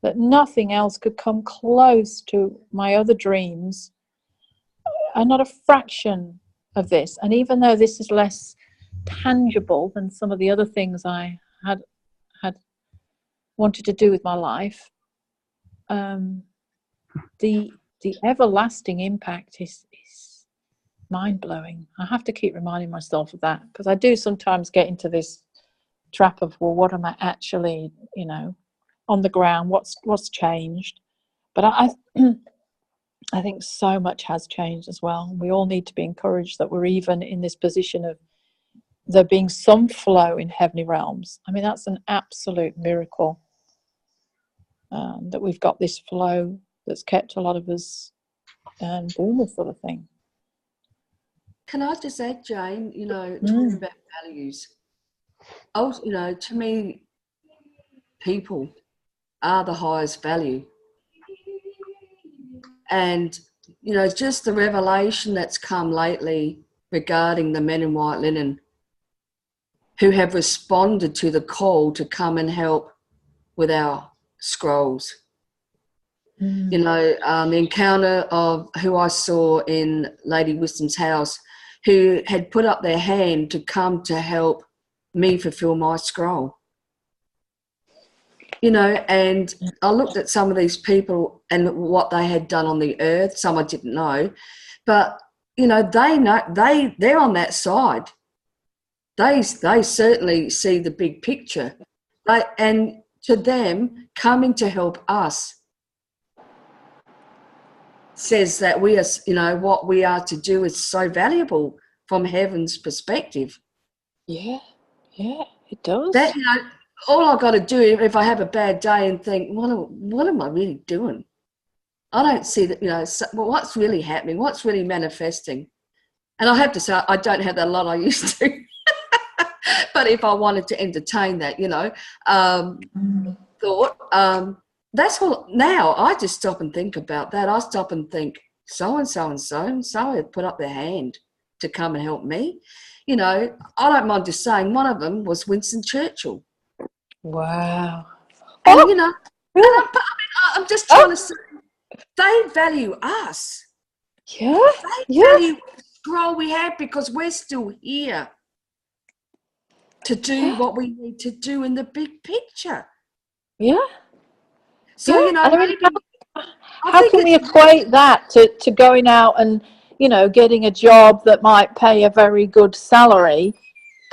S1: that nothing else could come close to my other dreams, and not a fraction of this. And even though this is less tangible than some of the other things I had wanted to do with my life, the everlasting impact is mind-blowing. I have to keep reminding myself of that, because I do sometimes get into this trap of, well, what am I actually, you know, on the ground, what's changed? But I think so much has changed as well. We all need to be encouraged that we're even in this position of there being some flow in heavenly realms. I mean, that's an absolute miracle, that we've got this flow that's kept a lot of us doing this sort of thing.
S4: Can I just add, Jane, you know, talking about values, you know, to me, people are the highest value. And, you know, just the revelation that's come lately regarding the men in white linen who have responded to the call to come and help with our scrolls. You know, the encounter of who I saw in Lady Wisdom's house, who had put up their hand to come to help me fulfill my scroll. You know, and I looked at some of these people and what they had done on the earth. Some I didn't know, but you know, they're on that side. They certainly see the big picture. And to them, coming to help us says that we are, you know, what we are to do is so valuable from heaven's perspective.
S1: Yeah, it does.
S4: That, you know, all I've got to do if I have a bad day and think, what am I really doing? I don't see that, you know, what's really happening, what's really manifesting. And I have to say, I don't have that a lot I used to. But if I wanted to entertain that, you know, thought, that's all. Now I just stop and think about that. I stop and think, so-and-so and so-and-so have put up their hand to come and help me. you know, I don't mind just saying one of them was Winston Churchill.
S1: Wow.
S4: And, you know, and I'm just trying to say, they value us.
S1: Yeah.
S4: They value the scroll we have because we're still here to do what we need to do in the big picture.
S1: Yeah.
S4: So,
S1: Yeah.
S4: you know,
S1: And I mean,
S4: maybe,
S1: how can we equate that to going out and, you know, getting a job that might pay a very good salary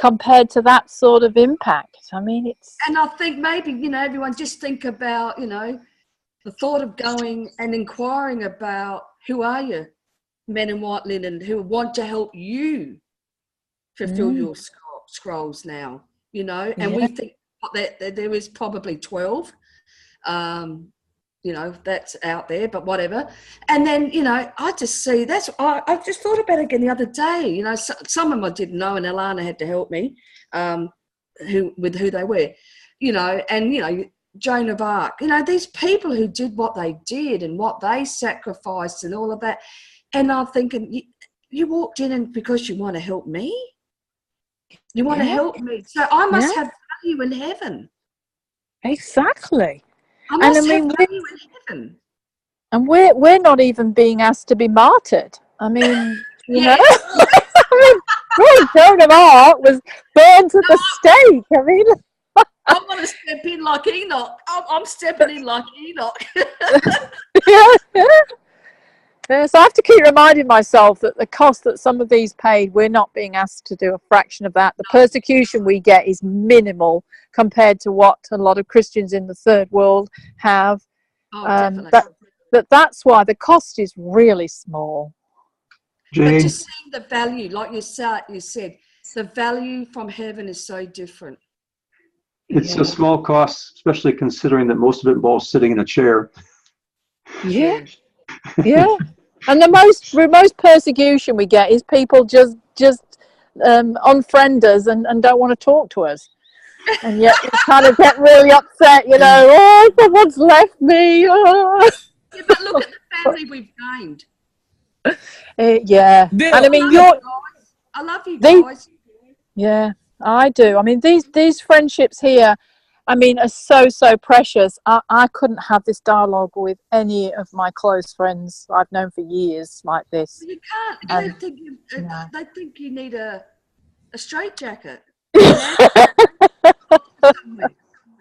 S1: compared to that sort of impact? I mean, it's...
S4: And I think maybe, you know, everyone just think about, you know, the thought of going and inquiring about who are you, men in white linen, who want to help you fulfill your scrolls now, you know, and we think that there is probably 12, you know, that's out there, but whatever. And then, you know, I just see I just thought about it again the other day, you know, some of them I didn't know, and Alana had to help me who they were, you know, and, you know, Joan of Arc, you know, these people who did what they did and what they sacrificed and all of that. And I'm thinking, you walked in and because you want to help me? You want to help me. So I must have value in heaven.
S1: Exactly.
S4: I must have value in heaven.
S1: And we're not even being asked to be martyred. I mean, you know, Joan of Arc was burned at the stake. I mean,
S4: I want to step in like Enoch. I'm stepping in like Enoch.
S1: So I have to keep reminding myself that the cost that some of these paid, we're not being asked to do a fraction of that. The persecution we get is minimal compared to what a lot of Christians in the third world have.
S4: Definitely.
S1: That's why the cost is really small.
S2: Jane?
S4: But just seeing the value, like you said, the value from heaven is so different.
S2: It's a small cost, especially considering that most of it involves sitting in a chair.
S1: Yeah. And the most persecution we get is people just unfriend us and don't want to talk to us. And yet we kind of get really upset, you know, oh, someone's left me. Oh.
S4: Yeah, but look at the family we've gained.
S1: And I mean,
S4: I love you guys.
S1: Yeah, I do. I mean, these friendships here, I mean, are so precious. I couldn't have this dialogue with any of my close friends I've known for years like this.
S4: You can't. They think you need a straitjacket.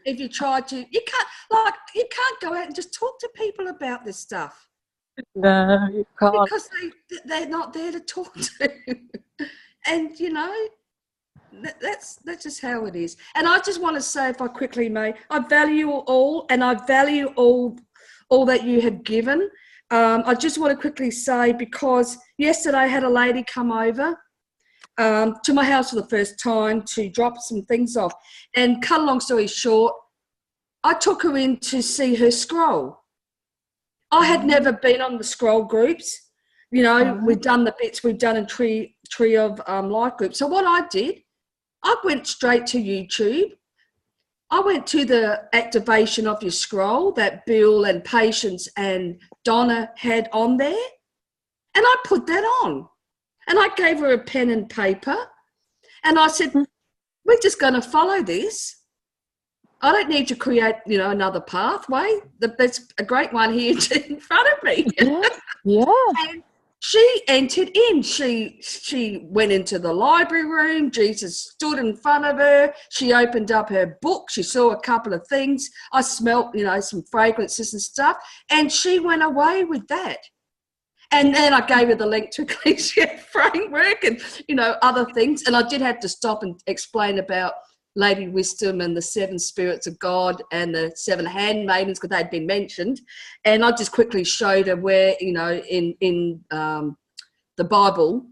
S4: If you try to, you can't go out and just talk to people about this stuff.
S1: No, you can't.
S4: Because they're not there to talk to. And, you know, that's just how it is. And I just want to say, if I quickly may, I value all, and I value all that you have given. I just want to quickly say, because yesterday I had a lady come over to my house for the first time to drop some things off. And cut a long story short, I took her in to see her scroll. I had never been on the scroll groups. You know, we've done the bits we've done in Tree of Life group. So what I did, I went straight to YouTube. I went to the activation of your scroll that Bill and Patience and Donna had on there, and I put that on. And I gave her a pen and paper, and I said, we're just going to follow this. I don't need to create, you know, another pathway. That's a great one here in front of me.
S1: Yeah.
S4: And she entered in. She went into the library room. Jesus stood in front of her. She opened up her book. She saw a couple of things. I smelt, you know, some fragrances and stuff. And she went away with that. And then I gave her the link to Ecclesia Framework and, you know, other things. And I did have to stop and explain about Lady Wisdom and the 7 spirits of God and the 7 handmaidens, because they'd been mentioned. And I just quickly showed her where, you know, in the Bible,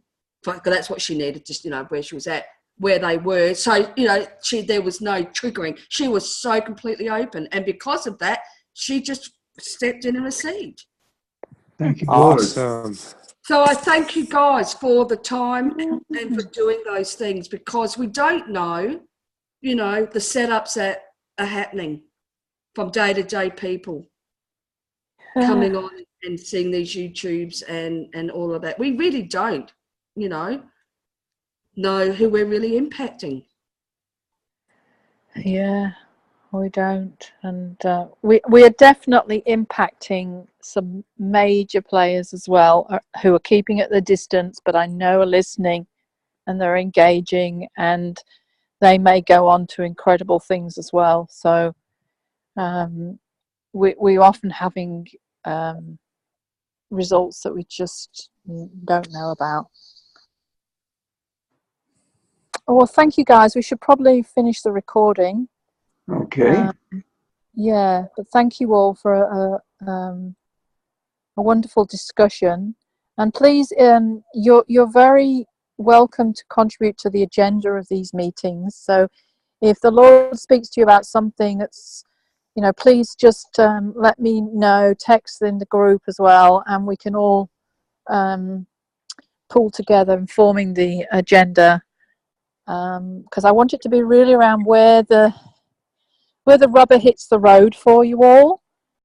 S4: because that's what she needed, just, you know, where she was at, where they were. So, you know, there was no triggering. She was so completely open. And because of that, she just stepped in and received.
S2: Thank you.
S8: Awesome.
S4: So I thank you guys for the time and for doing those things, because we don't know, you know, the setups that are happening from day to day, people coming on and seeing these YouTubes and all of that. We really don't, you know. know who we're really impacting.
S1: Yeah, we don't. And we are definitely impacting some major players as well, who are keeping at the distance, but I know are listening and they're engaging, and they may go on to incredible things as well. So we often having results that we just don't know about. Oh, well, thank you guys. We should probably finish the recording.
S2: Okay.
S1: Yeah, but thank you all for a wonderful discussion. And please, you're very welcome to contribute to the agenda of these meetings. So if the Lord speaks to you about something that's, please just let me know, text in the group as well, and we can all pull together in forming the agenda, because I want it to be really around where the rubber hits the road for you all.